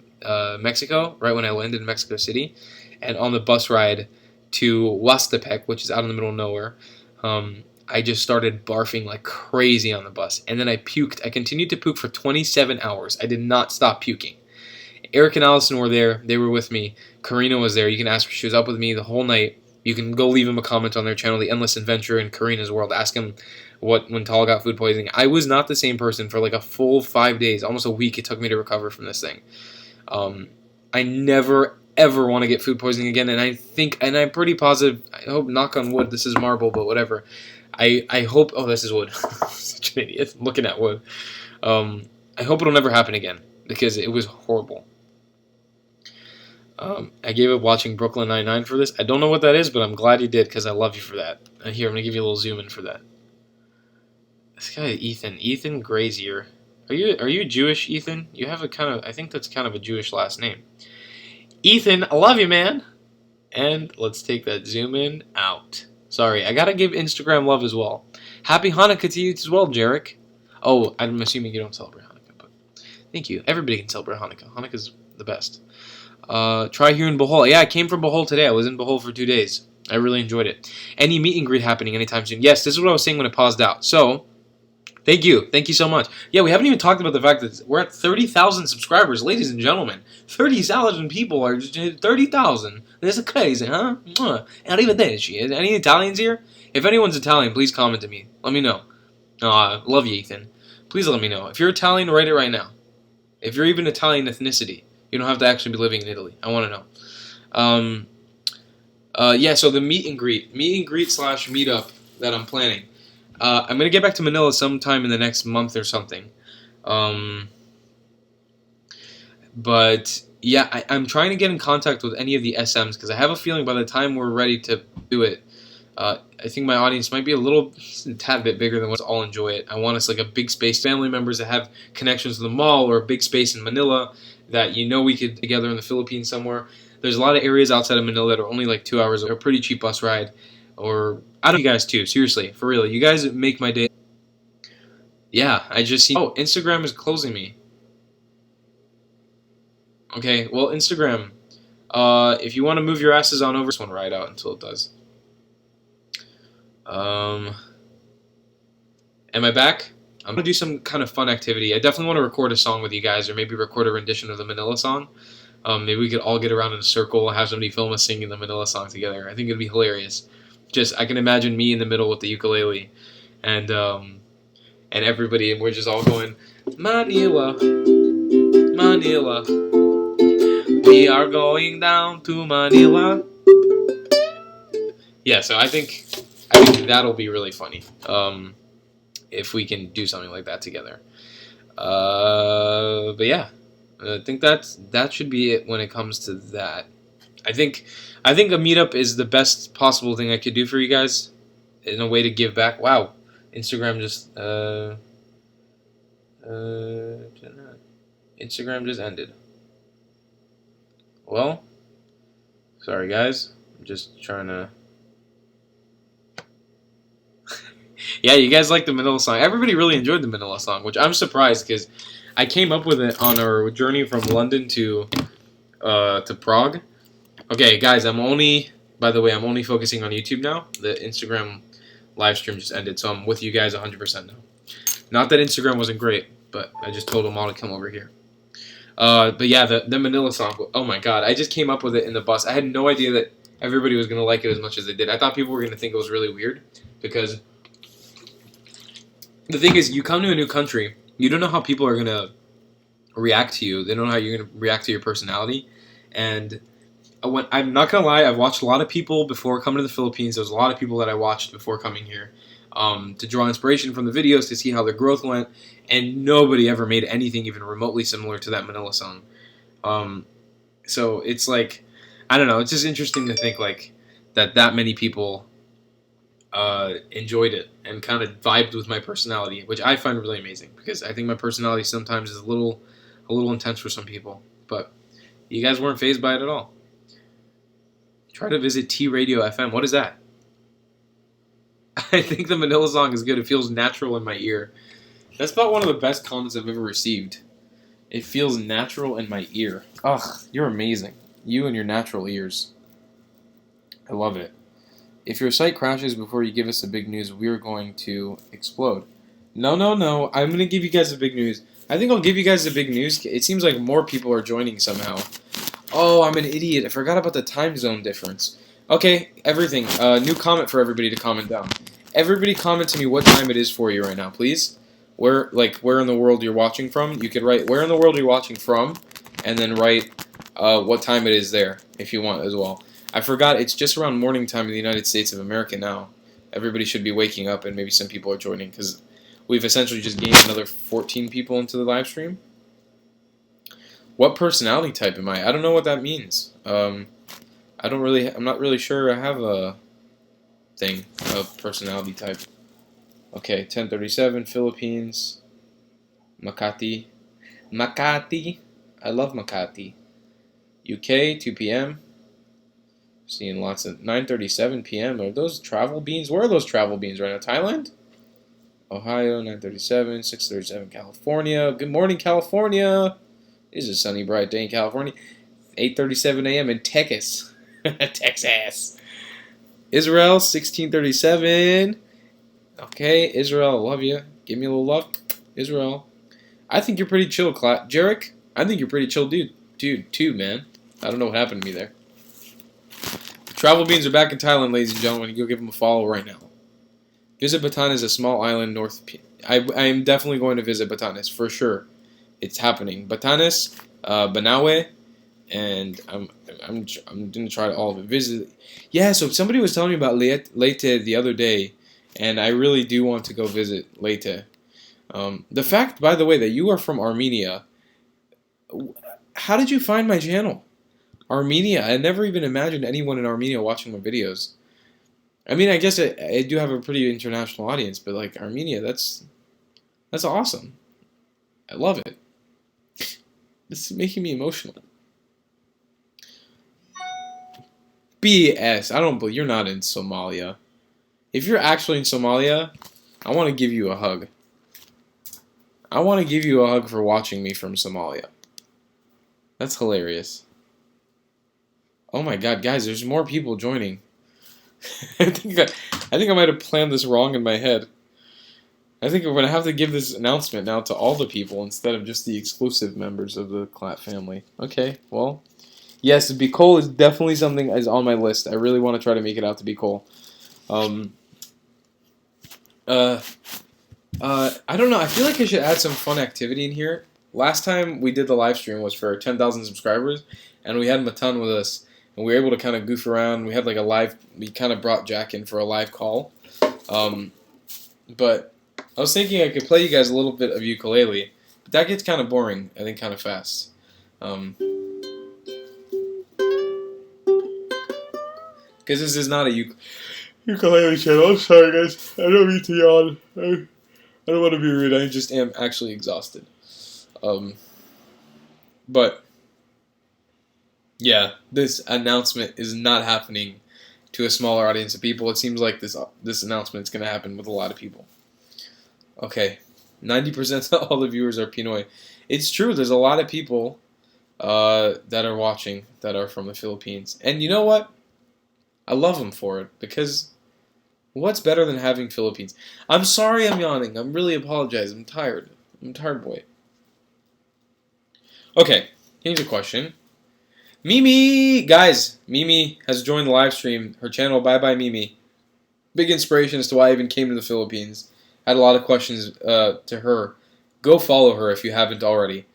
Mexico, right when I landed in Mexico City. And on the bus ride to Huastepec, which is out in the middle of nowhere, I just started barfing like crazy on the bus. And then I puked. I continued to puke for 27 hours. I did not stop puking. Eric and Allison were there. They were with me. Karina was there. You can ask her. She was up with me the whole night. You can go leave him a comment on their channel, The Endless Adventure in Karina's World. Ask him when Tal got food poisoning. I was not the same person for like a full 5 days, almost a week it took me to recover from this thing. I never, ever want to get food poisoning again, and I'm pretty positive, I hope, knock on wood, this is marble, but whatever. I hope, oh, this is wood. Such an idiot, looking at wood. I hope it'll never happen again, because it was horrible. I gave up watching Brooklyn Nine-Nine for this. I don't know what that is, but I'm glad you did, because I love you for that. Here, I'm going to give you a little zoom in for that. This guy, Ethan Grazier. Are you Jewish, Ethan? You have I think that's kind of a Jewish last name. Ethan, I love you, man. And let's take that zoom in out. Sorry, I got to give Instagram love as well. Happy Hanukkah to you as well, Jarek. Oh, I'm assuming you don't celebrate Hanukkah, but thank you. Everybody can celebrate Hanukkah. Hanukkah's the best. Try here in Bohol. Yeah, I came from Bohol today. I was in Bohol for 2 days. I really enjoyed it. Any meet and greet happening anytime soon? Yes, this is what I was saying when it paused out. So, thank you. Thank you so much. Yeah, we haven't even talked about the fact that we're at 30,000 subscribers, ladies and gentlemen. 30,000 people are just 30,000. This is crazy, huh? Arrivederci. Any Italians here? If anyone's Italian, please comment to me. Let me know. Love you, Ethan. Please let me know. If you're Italian, write it right now. If you're even Italian ethnicity, you don't have to actually be living in Italy. I want to know. Yeah, so the meet and greet / meetup that I'm planning. I'm going to get back to Manila sometime in the next month or something. But, yeah, I'm trying to get in contact with any of the SMs, because I have a feeling by the time we're ready to do it, I think my audience might be a tad bit bigger than what's all enjoy it. I want us like a big space, family members that have connections to the mall, or a big space in Manila that we could together in the Philippines somewhere. There's a lot of areas outside of Manila that are only like 2 hours, or a pretty cheap bus ride, or I don't know you guys too, seriously, for real. You guys make my day. Yeah, I just see. Oh, Instagram is closing me. Okay, well, Instagram, if you want to move your asses on over, this one right out until it does. Am I back? I'm going to do some kind of fun activity. I definitely want to record a song with you guys, or maybe record a rendition of the Manila song. Maybe we could all get around in a circle and have somebody film us singing the Manila song together. I think it'd be hilarious. I can imagine me in the middle with the ukulele, and everybody, and we're just all going, Manila, Manila, we are going down to Manila. Yeah, so I think that'll be really funny. If we can do something like that together. But yeah, I think that should be it when it comes to that. I think a meetup is the best possible thing I could do for you guys in a way to give back. Wow, Instagram just ended. Well, sorry guys, I'm just trying to. Yeah, you guys like the Manila song. Everybody really enjoyed the Manila song, which I'm surprised, because I came up with it on our journey from London to Prague. Okay, guys, by the way, I'm only focusing on YouTube now. The Instagram live stream just ended, so I'm with you guys 100% now. Not that Instagram wasn't great, but I just told them all to come over here. But yeah, the Manila song, oh my god, I just came up with it in the bus. I had no idea that everybody was going to like it as much as they did. I thought people were going to think it was really weird because the thing is, you come to a new country, you don't know how people are going to react to you. They don't know how you're going to react to your personality. And I'm not going to lie, I've watched a lot of people before coming to the Philippines. There was a lot of people that I watched before coming here to draw inspiration from the videos to see how their growth went. And nobody ever made anything even remotely similar to that Manila song. So it's like, I don't know, it's just interesting to think like that many people enjoyed it and kind of vibed with my personality, which I find really amazing because I think my personality sometimes is a little intense for some people. But you guys weren't fazed by it at all. Try to visit T Radio FM. What is that? I think the Manila song is good. It feels natural in my ear. That's about one of the best comments I've ever received. It feels natural in my ear. Ugh, you're amazing. You and your natural ears. I love it. If your site crashes before you give us the big news, we're going to explode. No. I'm going to give you guys the big news. I think I'll give you guys the big news. It seems like more people are joining somehow. Oh, I'm an idiot. I forgot about the time zone difference. Okay, everything. New comment for everybody to comment down. Everybody comment to me what time it is for you right now, please. Where in the world you're watching from. You could write where in the world you're watching from, and then write what time it is there, if you want as well. I forgot, it's just around morning time in the United States of America now. Everybody should be waking up, and maybe some people are joining, because we've essentially just gained another 14 people into the live stream. What personality type am I? I don't know what that means. I'm not really sure I have a thing of personality type. Okay, 10:37, Philippines. Makati. I love Makati. UK, 2 p.m. Seeing lots of 9:37 p.m. Are those travel beans? Where are those travel beans right now? Thailand? Ohio, 9:37, 6:37, California. Good morning, California. It is a sunny, bright day in California. 8:37 a.m. in Texas. Texas. Israel, 16:37. Okay, Israel, I love you. Give me a little love. Israel. I think you're pretty chill, Clatt. Jarek, I think you're pretty chill dude, too, man. I don't know what happened to me there. Travel beans are back in Thailand, ladies and gentlemen. Go give them a follow right now. Visit Batanes, a small island north. I am definitely going to visit Batanes for sure. It's happening. Batanes, Banawe, and I'm gonna try all of it. Visit. Yeah. So somebody was telling me about Leyte the other day, and I really do want to go visit Leyte. The fact, by the way, that you are from Armenia. How did you find my channel? Armenia. I never even imagined anyone in Armenia watching my videos. I mean, I guess I do have a pretty international audience, but like Armenia, that's awesome. I love it. This is making me emotional. BS. I don't believe you're not in Somalia. If you're actually in Somalia, I want to give you a hug. I want to give you a hug for watching me from Somalia. That's hilarious. Oh my god, guys, there's more people joining. I think I might have planned this wrong in my head. I think we're going to have to give this announcement now to all the people instead of just the exclusive members of the Clatt family. Okay, well, yes, Bicol is definitely something that is on my list. I really want to try to make it out to Bicol. I don't know. I feel like I should add some fun activity in here. Last time we did the live stream was for 10,000 subscribers, and we had Matan with us, and we were able to kind of goof around. We had like a live. We kind of brought Jack in for a live call, but I was thinking I could play you guys a little bit of ukulele, but that gets kind of boring. I think kind of fast. Because this is not a ukulele channel. I'm sorry, guys. I don't mean to yawn. I don't want to be rude. I just am actually exhausted. But yeah, this announcement is not happening to a smaller audience of people. It seems like this announcement is going to happen with a lot of people. Okay, 90% of all the viewers are Pinoy. It's true. There's a lot of people that are watching that are from the Philippines, and you know what? I love them for it because what's better than having Philippines? I'm sorry I'm yawning. I'm really apologizing. I'm tired. I'm a tired boy. Okay, here's a question. Mimi! Guys, Mimi has joined the live stream. Her channel, Bye Bye Mimi. Big inspiration as to why I even came to the Philippines. Had a lot of questions to her. Go follow her if you haven't already.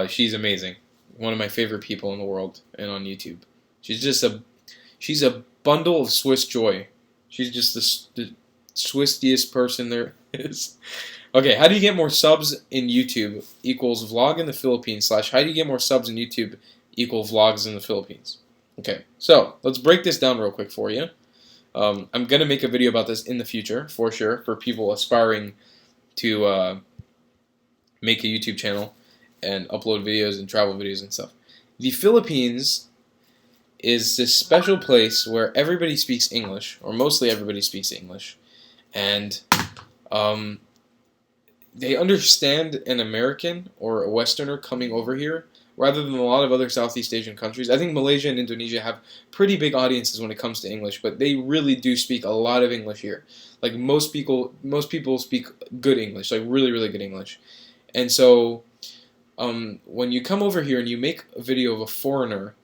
She's amazing. One of my favorite people in the world and on YouTube. She's a bundle of Swiss joy. She's just the Swissiest person there is. Okay, how do you get more subs in YouTube equals vlog in the Philippines / how do you get more subs in YouTube equal vlogs in the Philippines? Okay, so let's break this down real quick for you. I'm going to make a video about this in the future, for sure, for people aspiring to make a YouTube channel and upload videos and travel videos and stuff. The Philippines is this special place where everybody speaks English, or mostly everybody speaks English, and they understand an American or a Westerner coming over here rather than a lot of other Southeast Asian countries. I think Malaysia and Indonesia have pretty big audiences when it comes to English, but they really do speak a lot of English here. Like most people speak good English, like really, really good English. And so when you come over here and you make a video of a foreigner,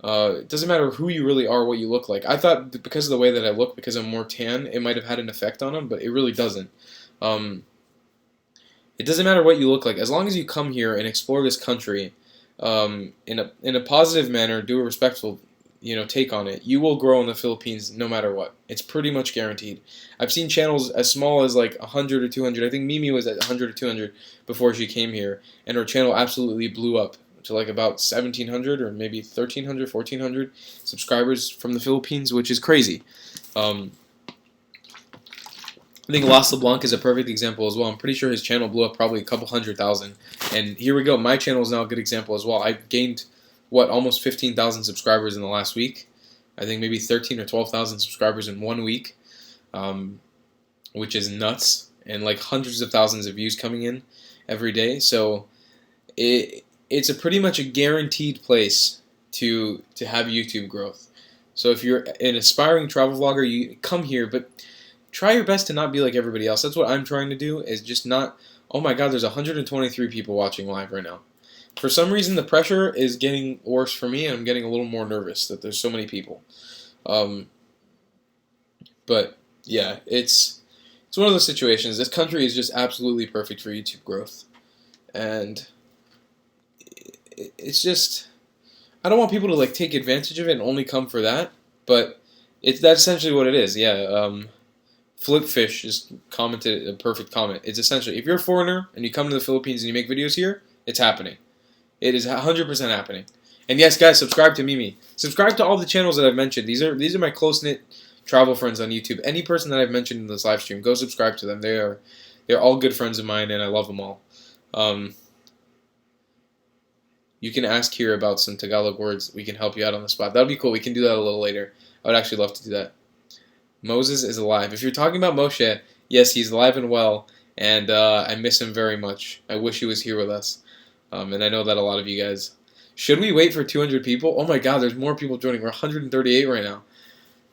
it doesn't matter who you really are, what you look like. I thought that because of the way that I look, because I'm more tan, it might have had an effect on them, but it really doesn't. It doesn't matter what you look like. As long as you come here and explore this country in a positive manner, do a respectful take on it, you will grow in the Philippines no matter what. It's pretty much guaranteed. I've seen channels as small as like 100 or 200. I think Mimi was at 100 or 200 before she came here, and her channel absolutely blew up to like about 1,700 or maybe 1,300, 1,400 subscribers from the Philippines, which is crazy. I think Las LeBlanc is a perfect example as well. I'm pretty sure his channel blew up probably a couple 100,000. And here we go. My channel is now a good example as well. I gained, almost 15,000 subscribers in the last week. I think maybe 13 or 12,000 subscribers in 1 week, which is nuts. And like hundreds of thousands of views coming in every day. So it's a pretty much a guaranteed place to have YouTube growth. So if you're an aspiring travel vlogger, you come here, but try your best to not be like everybody else. That's what I'm trying to do, is just not, oh my god, there's 123 people watching live right now. For some reason, the pressure is getting worse for me, and I'm getting a little more nervous that there's so many people. But, yeah, it's one of those situations. This country is just absolutely perfect for YouTube growth. And it's just, I don't want people to like take advantage of it and only come for that, but that's essentially what it is. Yeah, Flipfish just commented a perfect comment. It's essentially, if you're a foreigner and you come to the Philippines and you make videos here, it's happening. It is 100% happening. And yes, guys, subscribe to Mimi. Subscribe to all the channels that I've mentioned. These are my close-knit travel friends on YouTube. Any person that I've mentioned in this live stream, go subscribe to them. They're all good friends of mine, and I love them all. You can ask here about some Tagalog words. We can help you out on the spot. That would be cool. We can do that a little later. I would actually love to do that. Moses is alive. If you're talking about Moshe, yes, he's alive and well, and I miss him very much. I wish he was here with us, and I know that a lot of you guys. Should we wait for 200 people? Oh my god, there's more people joining. We're 138 right now.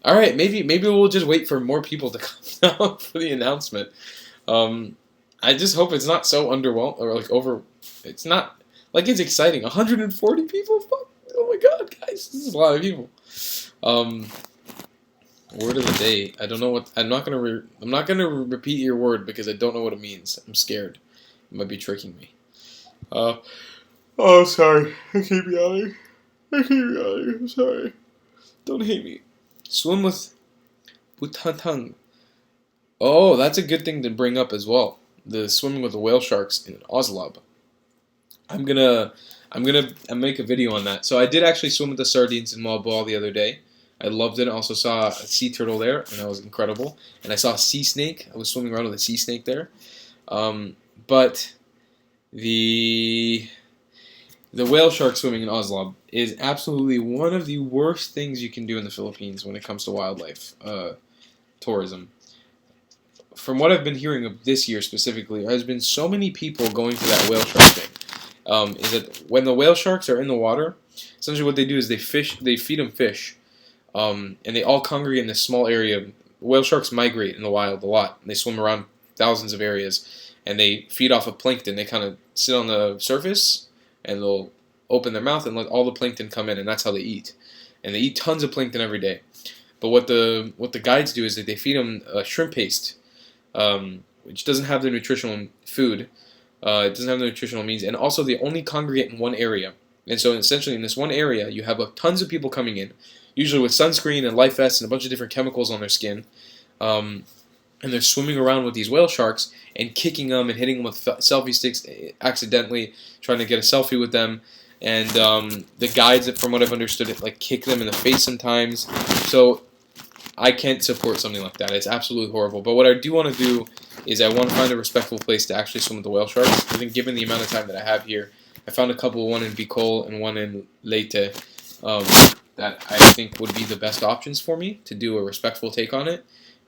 All right, maybe we'll just wait for more people to come down for the announcement. I just hope it's not so underwhelming or like over. It's not like it's exciting. 140 people? Fuck. Oh my god, guys, this is a lot of people. Word of the day. I don't know what. I'm not gonna repeat your word because I don't know what it means. I'm scared. It might be tricking me. Oh, sorry. I keep yawning. I'm sorry. Don't hate me. Swim with Butantang. Oh, that's a good thing to bring up as well. The swimming with the whale sharks in Oslab. I'm gonna make a video on that. So I did actually swim with the sardines in Malboa the other day. I loved it. I also saw a sea turtle there, and that was incredible. And I saw a sea snake. I was swimming around with a sea snake there. But the whale shark swimming in Oslab is absolutely one of the worst things you can do in the Philippines when it comes to wildlife tourism. From what I've been hearing of this year specifically, there's been so many people going to that whale shark thing. Is that when the whale sharks are in the water, essentially what they do is they feed them fish. And they all congregate in this small area. Whale sharks migrate in the wild a lot. They swim around thousands of areas, and they feed off of plankton. They kind of sit on the surface, and they'll open their mouth and let all the plankton come in, and that's how they eat. And they eat tons of plankton every day. But what the guides do is that they feed them shrimp paste, which doesn't have the nutritional food. It doesn't have the nutritional means, and also they only congregate in one area. And so essentially in this one area, you have tons of people coming in, usually with sunscreen and life vests and a bunch of different chemicals on their skin. And they're swimming around with these whale sharks and kicking them and hitting them with selfie sticks accidentally, trying to get a selfie with them. And the guides, from what I've understood, like kick them in the face sometimes. So I can't support something like that. It's absolutely horrible. But what I do want to do is I want to find a respectful place to actually swim with the whale sharks. I think given the amount of time that I have here, I found a couple, one in Bicol and one in Leyte, that I think would be the best options for me to do a respectful take on it.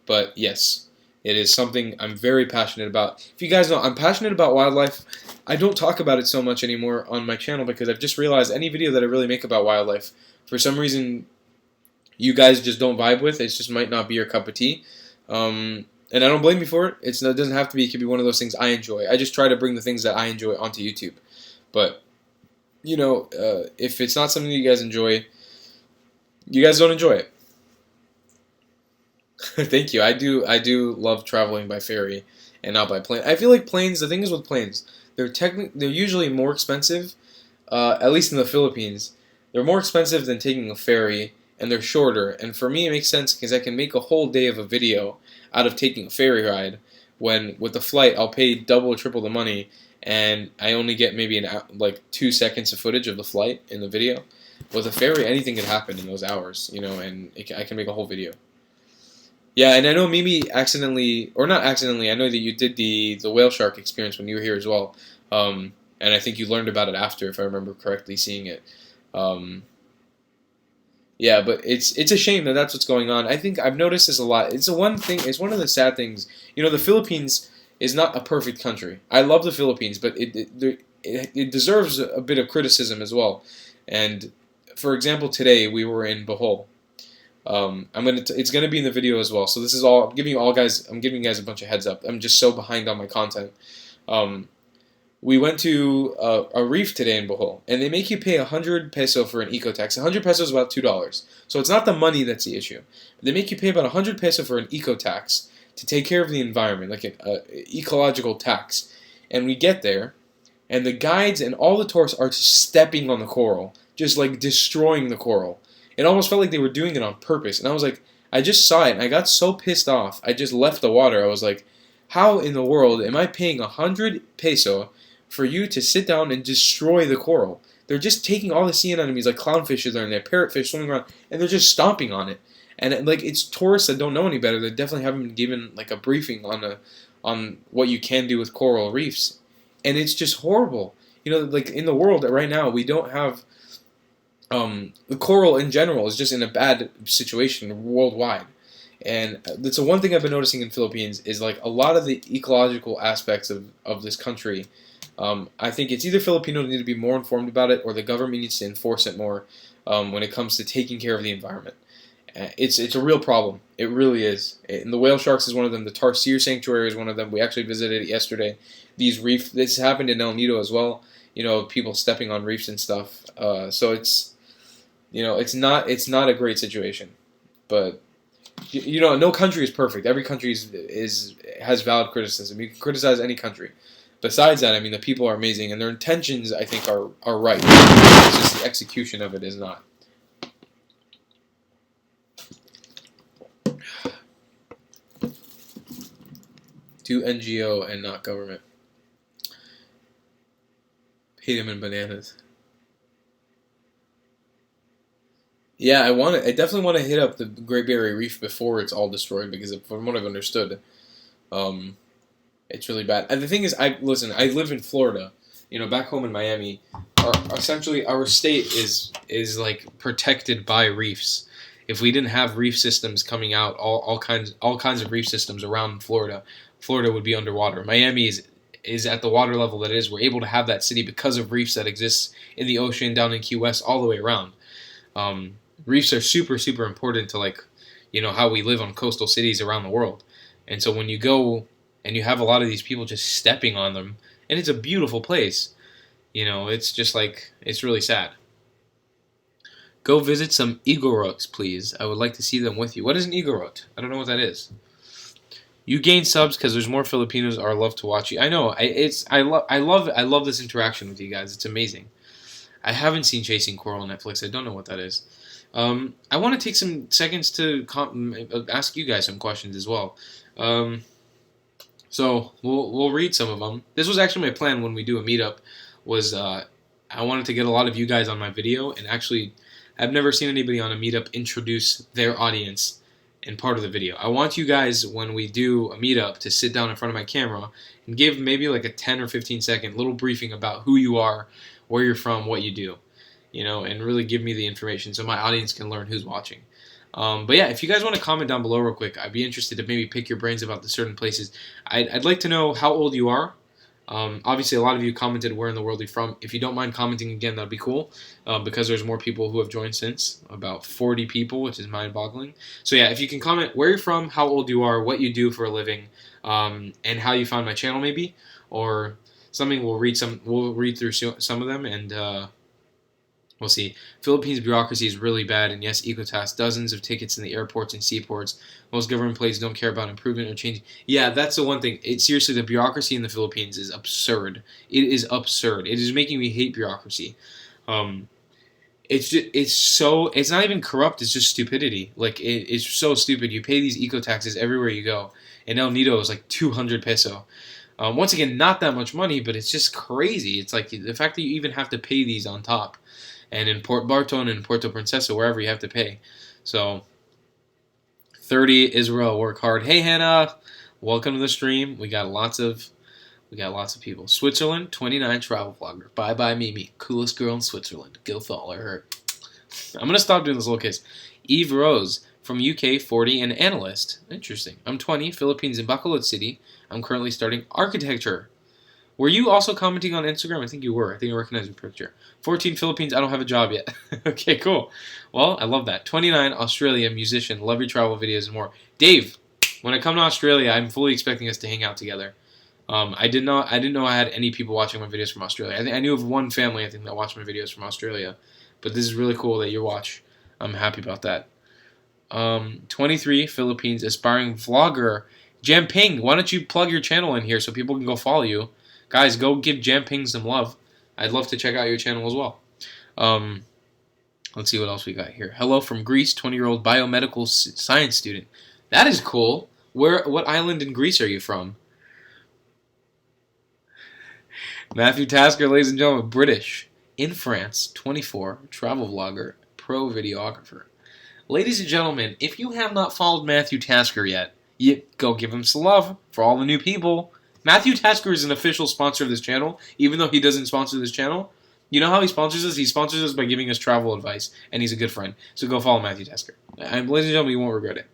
But yes, it is something I'm very passionate about. If you guys know, I'm passionate about wildlife. I don't talk about it so much anymore on my channel because I've just realized any video that I really make about wildlife, for some reason, you guys just don't vibe with. It just might not be your cup of tea. And I don't blame you for it. It doesn't have to be. It could be one of those things I enjoy. I just try to bring the things that I enjoy onto YouTube. But, you know, if it's not something that you guys enjoy, you guys don't enjoy it. Thank you. I do love traveling by ferry and not by plane. I feel like planes, the thing is with planes, they're usually more expensive, at least in the Philippines. They're more expensive than taking a ferry, and they're shorter. And for me, it makes sense because I can make a whole day of a video out of taking a ferry ride, when with the flight, I'll pay double or triple the money, and I only get maybe like 2 seconds of footage of the flight in the video. With a ferry, anything can happen in those hours, you know, and I can make a whole video. Yeah, and I know Mimi accidentally, or not accidentally, I know that you did the whale shark experience when you were here as well. And I think you learned about it after, if I remember correctly, seeing it. Yeah, but it's a shame that that's what's going on. I think I've noticed this a lot. It's one of the sad things. You know, the Philippines is not a perfect country. I love the Philippines, but it deserves a bit of criticism as well. And for example, today we were in Bohol. It's gonna be in the video as well. So this is all I'm giving you guys a bunch of heads up. I'm just so behind on my content. We went to a reef today in Bohol, and they make you pay 100 peso for an eco tax. 100 pesos is about $2. So it's not the money that's the issue. They make you pay about 100 peso for an eco tax to take care of the environment, like an ecological tax. And we get there, and the guides and all the tourists are stepping on the coral, just like destroying the coral. It almost felt like they were doing it on purpose. And I was like, I just saw it, and I got so pissed off. I just left the water. I was like, how in the world am I paying 100 peso for you to sit down and destroy the coral? They're just taking all the sea anemones, like clownfish are there, and they have parrotfish swimming around, and they're just stomping on it. And like, it's tourists that don't know any better. They definitely haven't been given like a briefing on what you can do with coral reefs. And it's just horrible. You know, like in the world right now, we don't have... the coral in general is just in a bad situation worldwide. And that's the one thing I've been noticing in Philippines is like a lot of the ecological aspects of this country. I think it's either Filipinos need to be more informed about it, or the government needs to enforce it more when it comes to taking care of the environment. It's a real problem. It really is. And the whale sharks is one of them. The Tarsier Sanctuary is one of them. We actually visited it yesterday. This happened in El Nido as well. You know, people stepping on reefs and stuff. So it's, you know, it's not a great situation. But you know, no country is perfect. Every country has valid criticism. You can criticize any country. Besides that, I mean, the people are amazing, and their intentions, I think, are right. It's just the execution of it is not. Do NGO and not government. Pay them in bananas. Yeah, I definitely want to hit up the Great Barrier Reef before it's all destroyed, because from what I've understood, it's really bad. And the thing is, I live in Florida. You know, back home in Miami, essentially our state is like protected by reefs. If we didn't have reef systems coming out, all kinds of reef systems around Florida, Florida would be underwater. Miami is at the water level that it is. We're able to have that city because of reefs that exist in the ocean, down in Key West, all the way around. Reefs are super, super important to, like, you know, how we live on coastal cities around the world. And so when you go and you have a lot of these people just stepping on them, and it's a beautiful place, You know, it's just like, it's really sad. Go visit some Igorots, please. I would like to see them with you. What is an Igorot? I don't know what that is. You gain subs because there's more Filipinos are love to watch you. I know. I love this interaction with you guys. It's amazing. I haven't seen Chasing Coral on Netflix. I don't know what that is. I want to take some seconds to ask you guys some questions as well. So we'll read some of them. This was actually my plan when we do a meetup. Was I wanted to get a lot of you guys on my video, and actually, I've never seen anybody on a meetup introduce their audience in part of the video. I want you guys, when we do a meetup, to sit down in front of my camera and give maybe like a 10 or 15 second little briefing about who you are, where you're from, what you do, you know, and really give me the information so my audience can learn who's watching. But yeah, if you guys want to comment down below real quick, I'd be interested to maybe pick your brains about the certain places. I'd like to know how old you are. Obviously, a lot of you commented where in the world you're from. If you don't mind commenting again, that'd be cool, because there's more people who have joined since, about 40 people, which is mind-boggling. So yeah, if you can comment where you're from, how old you are, what you do for a living, and how you found my channel maybe, or something. We'll read through some of them, and we'll see. Philippines bureaucracy is really bad, and yes, EcoTask, dozens of tickets in the airports and seaports. Most government places don't care about improvement or change. Yeah, that's the one thing. Seriously, the bureaucracy in the Philippines is absurd. It is absurd. It is making me hate bureaucracy. It's not even corrupt. It's just stupidity. Like, it's so stupid. You pay these eco taxes everywhere you go, and El Nido is like 200 peso. Once again, not that much money, but it's just crazy. It's like the fact that you even have to pay these on top. And in Port Barton and Puerto Princesa, wherever you have to pay. So 30 Israel, work hard. Hey Hannah, welcome to the stream. We got lots of people. Switzerland, 29 travel vlogger. Bye bye Mimi, coolest girl in Switzerland. Go follow her. I'm gonna stop doing this little kiss. Eve Rose from UK, 40 and analyst. Interesting. I'm 20, Philippines in Bacolod City. I'm currently studying architecture. Were you also commenting on Instagram? I think you were. I think I recognize your picture. 14, Philippines. I don't have a job yet. Okay, cool. Well, I love that. 29, Australia, musician. Love your travel videos and more. Dave, when I come to Australia, I'm fully expecting us to hang out together. I didn't know I had any people watching my videos from Australia. I knew of one family, I think, that watched my videos from Australia. But this is really cool that you watch. I'm happy about that. 23, Philippines, aspiring vlogger. Jamping, why don't you plug your channel in here so people can go follow you? Guys, go give Jamping some love. I'd love to check out your channel as well. Let's see what else we got here. Hello from Greece, 20-year-old biomedical science student. That is cool. What island in Greece are you from? Matthew Tasker, ladies and gentlemen, British. In France, 24, travel vlogger, pro videographer. Ladies and gentlemen, if you have not followed Matthew Tasker yet, you go give him some love for all the new people. Matthew Tasker is an official sponsor of this channel, even though he doesn't sponsor this channel. You know how he sponsors us? He sponsors us by giving us travel advice, and he's a good friend. So go follow Matthew Tasker. Ladies and gentlemen, you won't regret it.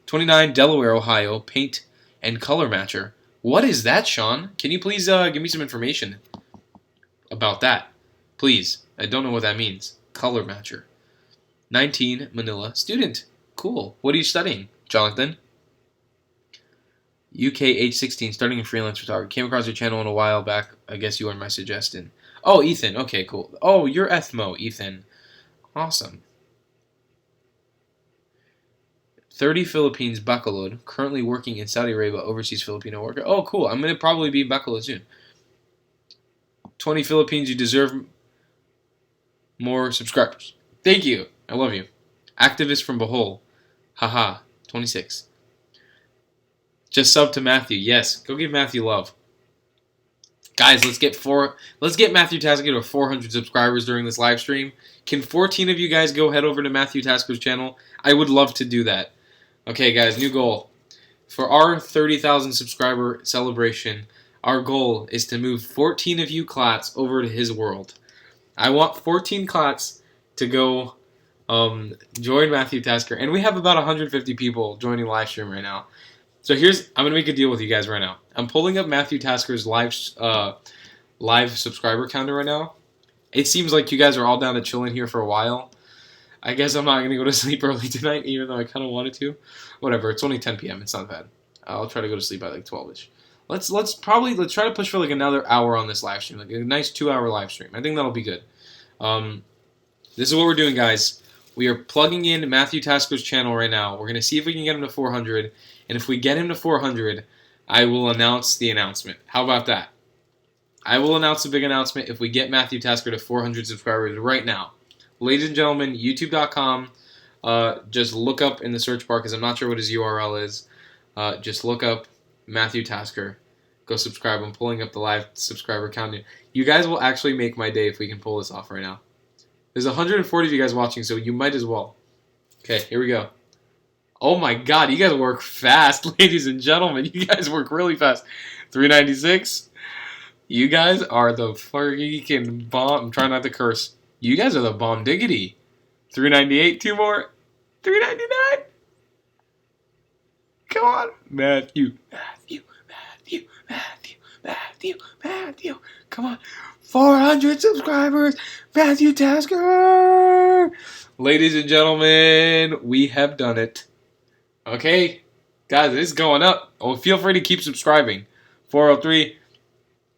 29, Delaware, Ohio, paint and color matcher. What is that, Sean? Can you please give me some information about that? Please. I don't know what that means. Color matcher. 19, Manila, student. Cool. What are you studying, Jonathan? UK, age 16, starting in freelance photography. Came across your channel in a while back. I guess you were my suggestion. Oh, Ethan. Okay, cool. Oh, you're Ethmo, Ethan. Awesome. 30, Philippines, Bacolod. Currently working in Saudi Arabia, overseas Filipino worker. Oh, cool. I'm going to probably be in Bacolod soon. 20, Philippines. You deserve more subscribers. Thank you. I love you. Activist from Bohol. Haha. 26. Just sub to Matthew. Yes, go give Matthew love. Guys, let's get Matthew Tasker to 400 subscribers during this live stream. Can 14 of you guys go head over to Matthew Tasker's channel? I would love to do that. Okay, guys, new goal. For our 30,000 subscriber celebration, our goal is to move 14 of you Clatts over to his world. I want 14 Clatts to go join Matthew Tasker, and we have about 150 people joining live stream right now. So I'm going to make a deal with you guys right now. I'm pulling up Matthew Tasker's live subscriber counter right now. It seems like you guys are all down to chill in here for a while. I guess I'm not going to go to sleep early tonight, even though I kind of wanted to. Whatever, it's only 10 p.m. It's not bad. I'll try to go to sleep by like 12-ish. let's try to push for like another hour on this live stream, like a nice 2-hour live stream. I think that'll be good. This is what we're doing, guys. We are plugging in Matthew Tasker's channel right now. We're gonna see if we can get him to 400, and if we get him to 400, I will announce the announcement. How about that? I will announce a big announcement if we get Matthew Tasker to 400 subscribers right now. Ladies and gentlemen, youtube.com. Just look up in the search bar, because I'm not sure what his URL is. Just look up Matthew Tasker. Go subscribe. I'm pulling up the live subscriber count. You guys will actually make my day if we can pull this off right now. There's 140 of you guys watching, so you might as well. Okay, here we go. Oh my god, you guys work fast, ladies and gentlemen. You guys work really fast. 396. You guys are the freaking bomb. I'm trying not to curse. You guys are the bomb diggity. 398. 2 more. 399. Come on. Matthew. Come on. 400 subscribers. Matthew Tasker. Ladies and gentlemen, we have done it. Okay. Guys, it's going up. Oh, feel free to keep subscribing. 403.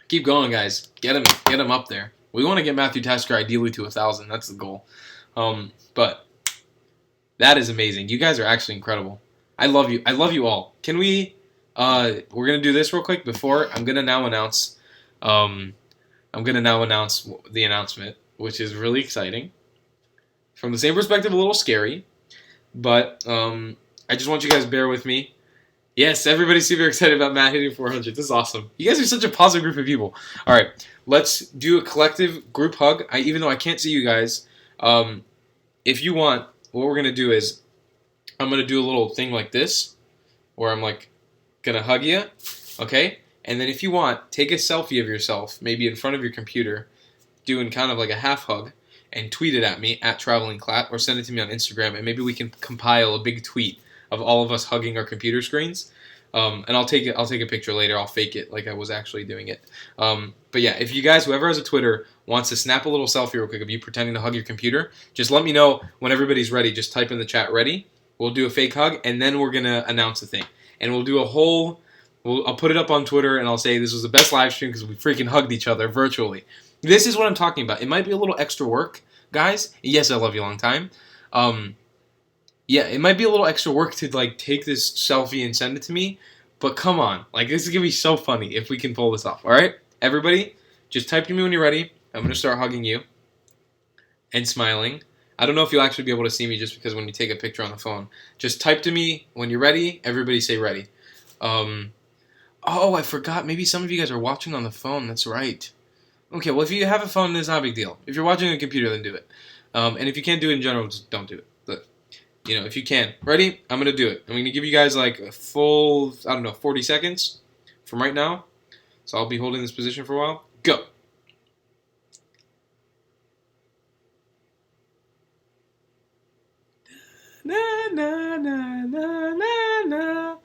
Keep going, guys. Get him up there. We want to get Matthew Tasker ideally to 1,000. That's the goal. But that is amazing. You guys are actually incredible. I love you. I love you all. Can we? We're gonna do this real quick before I'm gonna now announce. The announcement, which is really exciting. From the same perspective, a little scary, but I just want you guys to bear with me. Yes, everybody's super excited about Matt hitting 400. This is awesome. You guys are such a positive group of people. All right, let's do a collective group hug. Even though I can't see you guys, if you want, what we're gonna do is I'm gonna do a little thing like this, where I'm like gonna hug you, okay? And then if you want, take a selfie of yourself, maybe in front of your computer, doing kind of like a half hug, and tweet it at me at TravelingClatt, or send it to me on Instagram, and maybe we can compile a big tweet of all of us hugging our computer screens. And I'll take a picture later. I'll fake it like I was actually doing it. But yeah, if you guys, whoever has a Twitter, wants to snap a little selfie real quick of you pretending to hug your computer, just let me know when everybody's ready. Just type in the chat ready. We'll do a fake hug, and then we're gonna announce the thing, and we'll do a whole. I'll put it up on Twitter, and I'll say this was the best live stream because we freaking hugged each other virtually. This is what I'm talking about. It might be a little extra work, guys. Yes, I love you a long time. Yeah, it might be a little extra work to like take this selfie and send it to me, but come on, like this is gonna be so funny if we can pull this off. All right, everybody, just type to me when you're ready. I'm gonna start hugging you and smiling. I don't know if you'll actually be able to see me just because when you take a picture on the phone. Just type to me when you're ready. Everybody say ready. Oh, I forgot. Maybe some of you guys are watching on the phone. That's right. Okay, well, if you have a phone, it's not a big deal. If you're watching on a computer, then do it. And if you can't do it in general, just don't do it. But, you know, if you can. Ready? I'm going to do it. I'm going to give you guys like a full, 40 seconds from right now. So I'll be holding this position for a while. Go. Na na na na na na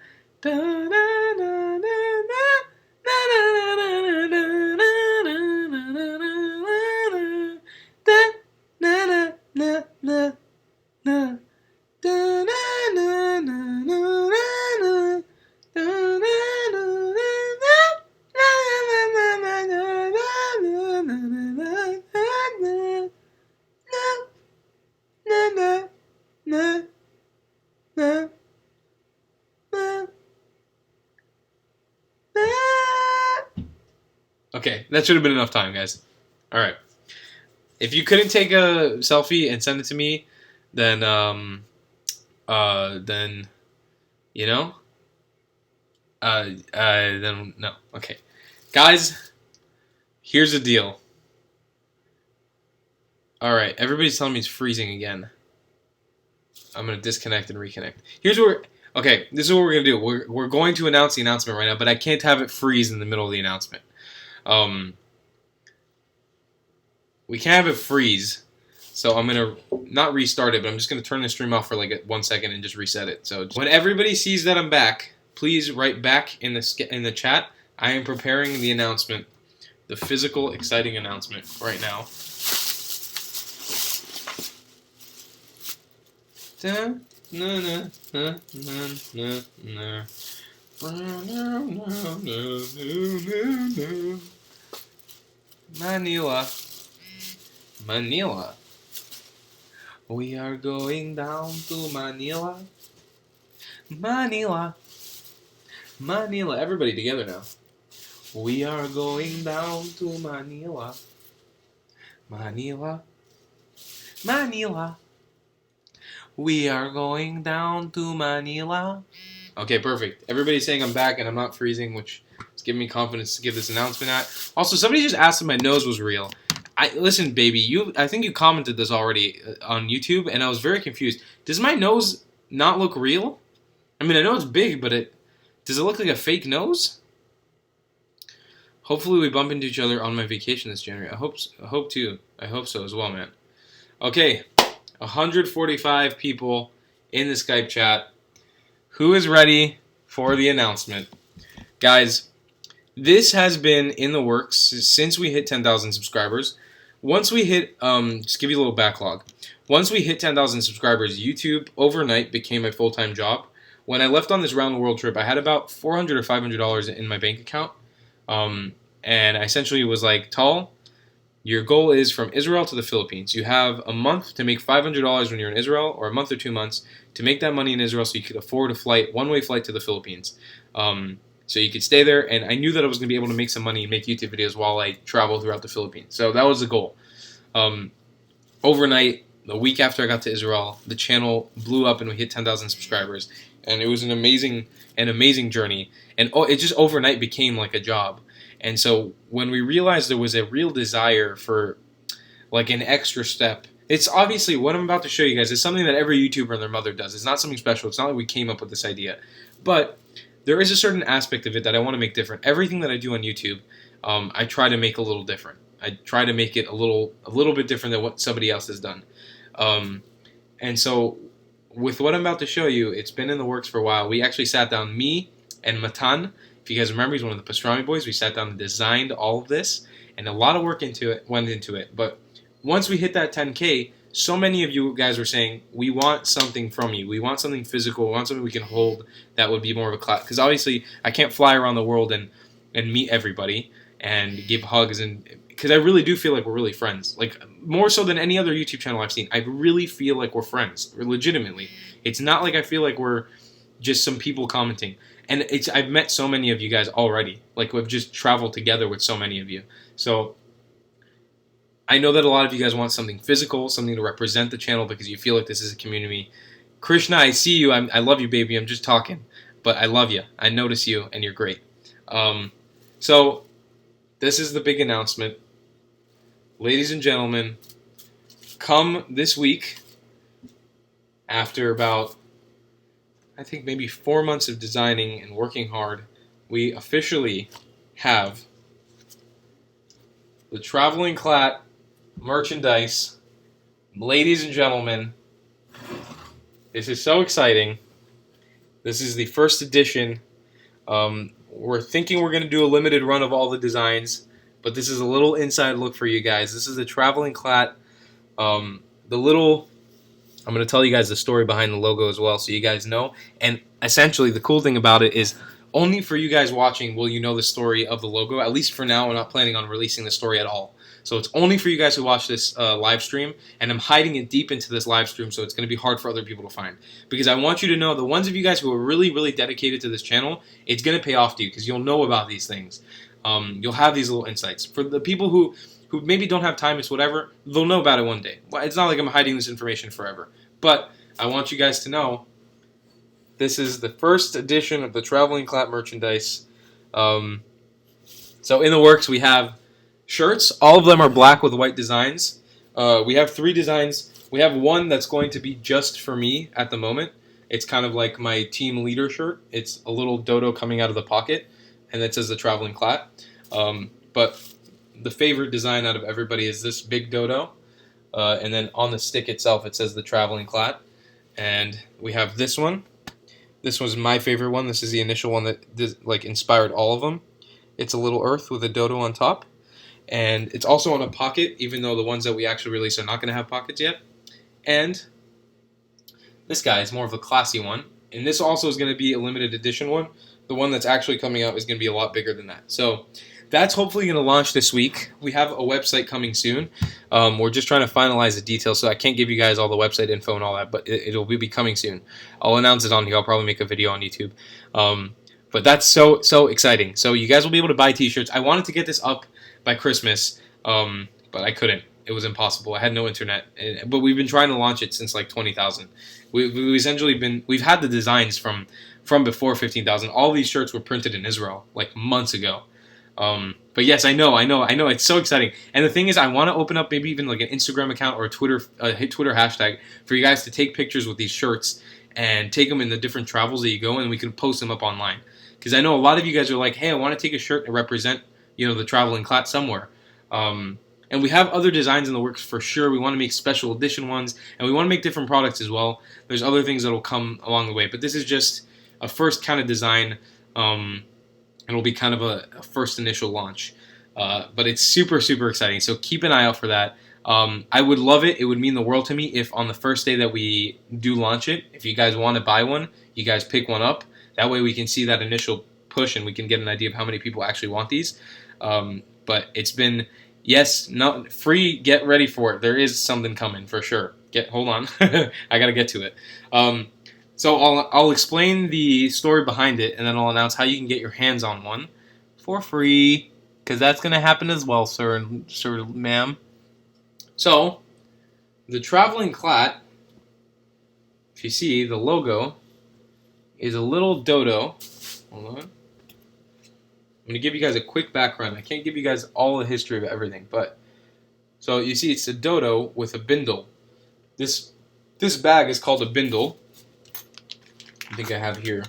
da na na na na Okay, that should have been enough time, guys. All right. If you couldn't take a selfie and send it to me, then you know, then no. Okay, guys, here's the deal. All right, everybody's telling me it's freezing again. I'm gonna disconnect and reconnect. Here's what. Okay, this is what we're gonna do. We're going to announce the announcement right now, but I can't have it freeze in the middle of the announcement. We can't have it freeze, so I'm gonna not restart it, but I'm just gonna turn the stream off for like 1 second and just reset it. So when everybody sees that I'm back, please write back in the chat. I am preparing the announcement, the physical, exciting announcement right now. Manila. Manila. We are going down to Manila. Manila. Manila. Everybody together now. We are going down to Manila. Manila. Manila. We are going down to Manila. Okay, perfect. Everybody's saying I'm back and I'm not freezing, which is giving me confidence to give this announcement out. Also, somebody just asked if my nose was real. Listen, baby. I think you commented this already on YouTube, and I was very confused. Does my nose not look real? I mean, I know it's big, but does it look like a fake nose? Hopefully, we bump into each other on my vacation this January. I hope too. I hope so as well, man. Okay, 145 people in the Skype chat. Who is ready for the announcement? Guys, this has been in the works since we hit 10,000 subscribers. Once we hit, just give you a little backlog. Once we hit 10,000 subscribers, YouTube overnight became my full-time job. When I left on this round-the-world trip, I had about $400 or $500 in my bank account. And I essentially was like, Tal, your goal is from Israel to the Philippines. You have a month to make $500 when you're in Israel, or a month or 2 months to make that money in Israel so you could afford a one-way flight to the Philippines. So you could stay there, and I knew that I was going to be able to make some money and make YouTube videos while I travel throughout the Philippines. So that was the goal. Overnight, the week after I got to Israel, the channel blew up and we hit 10,000 subscribers. And it was an amazing journey. And it just overnight became like a job. And so when we realized there was a real desire for like an extra step, it's obviously what I'm about to show you guys is something that every YouTuber and their mother does. It's not something special. It's not like we came up with this idea. But there is a certain aspect of it that I want to make different. Everything that I do on YouTube, I try to make a little different. I try to make it a little bit different than what somebody else has done. And so with what I'm about to show you, it's been in the works for a while. We actually sat down, me and Matan. If you guys remember, he's one of the pastrami boys. We sat down and designed all of this, and a lot of work went into it. But once we hit that 10K, so many of you guys were saying, we want something from you. We want something physical. We want something we can hold that would be more of a class. Because obviously, I can't fly around the world and meet everybody and give hugs. Because I really do feel like we're really friends. Like, more so than any other YouTube channel I've seen. I really feel like we're friends. Legitimately. It's not like I feel like we're just some people commenting. And I've met so many of you guys already. Like, we've just traveled together with so many of you. So I know that a lot of you guys want something physical, something to represent the channel because you feel like this is a community. Krishna, I see you. I love you, baby. I'm just talking. But I love you. I notice you, and you're great. So this is the big announcement. Ladies and gentlemen, come this week, after about, I think maybe 4 months of designing and working hard, we officially have the Traveling Clatt merchandise. Ladies and gentlemen, this is so exciting. This is the first edition. We're thinking we're going to do a limited run of all the designs, but this is a little inside look for you guys. This is the Traveling Clatt. I'm going to tell you guys the story behind the logo as well so you guys know. And essentially, the cool thing about it is only for you guys watching will you know the story of the logo. At least for now, I'm not planning on releasing the story at all. So it's only for you guys who watch this live stream, and I'm hiding it deep into this live stream so it's going to be hard for other people to find. Because I want you to know, the ones of you guys who are really, really dedicated to this channel, it's going to pay off to you because you'll know about these things. You'll have these little insights. For the people who maybe don't have time, it's whatever, they'll know about it one day. It's not like I'm hiding this information forever. But I want you guys to know this is the first edition of the Traveling Clatt merchandise. So in the works, we have shirts. All of them are black with white designs. We have 3 designs. We have one that's going to be just for me at the moment. It's kind of like my team leader shirt. It's a little dodo coming out of the pocket, and it says the Traveling Clatt. But the favorite design out of everybody is this big dodo. And then on the stick itself, it says the Traveling Clatt. And we have this one. This was my favorite one. This is the initial one that inspired all of them. It's a little earth with a dodo on top. And it's also on a pocket, even though the ones that we actually released are not going to have pockets yet. And this guy is more of a classy one. And this also is going to be a limited edition one. the one that's actually coming out is going to be a lot bigger than that. So that's hopefully going to launch this week. We have a website coming soon. We're just trying to finalize the details, so I can't give you guys all the website info and all that, but it'll be coming soon. I'll announce it on here. I'll probably make a video on YouTube. But that's so exciting. So you guys will be able to buy t-shirts. I wanted to get this up by Christmas, but I couldn't. It was impossible. I had no internet. But we've been trying to launch it since like 20,000. We've had the designs from before 15,000. All these shirts were printed in Israel like months ago. But yes, I know. It's so exciting. And the thing is, I want to open up maybe even like an Instagram account or a Twitter hashtag for you guys to take pictures with these shirts and take them in the different travels that you go, and we can post them up online. Because I know a lot of you guys are like, hey, I want to take a shirt to represent, the travel in Clatt somewhere. And we have other designs in the works for sure. We want to make special edition ones, and we want to make different products as well. There's other things that will come along the way, but this is just a first kind of design. It'll be kind of a first initial launch. But it's super, super exciting, so keep an eye out for that. I would love it. It would mean the world to me if on the first day that we do launch it, if you guys want to buy one, you guys pick one up. That way we can see that initial push and we can get an idea of how many people actually want these. But it's been, yes, not free. Get ready for it. There is something coming for sure. Hold on. I got to get to it. So I'll explain the story behind it, and then I'll announce how you can get your hands on one for free, because that's going to happen as well, sir and ma'am. So, the traveling Clatt, if you see, the logo is a little dodo. Hold on. I'm going to give you guys a quick background. I can't give you guys all the history of everything, but so you see it's a dodo with a bindle. This bag is called a bindle. I think I have here.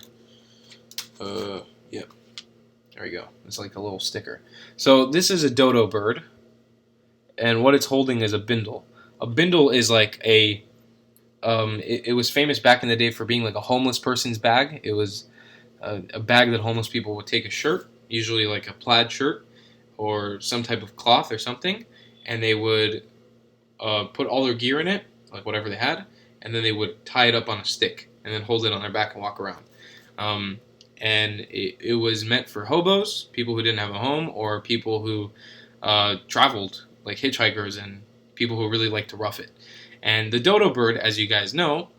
Yep. There we go. It's like a little sticker. So this is a dodo bird, and what it's holding is a bindle. A bindle is like a it was famous back in the day for being like a homeless person's bag. It was a bag that homeless people would take a shirt, usually like a plaid shirt or some type of cloth or something, and they would put all their gear in it, like whatever they had, and then they would tie it up on a stick and then hold it on their back and walk around. And it was meant for hobos, people who didn't have a home, or people who traveled, like hitchhikers and people who really like to rough it. And the dodo bird, as you guys know,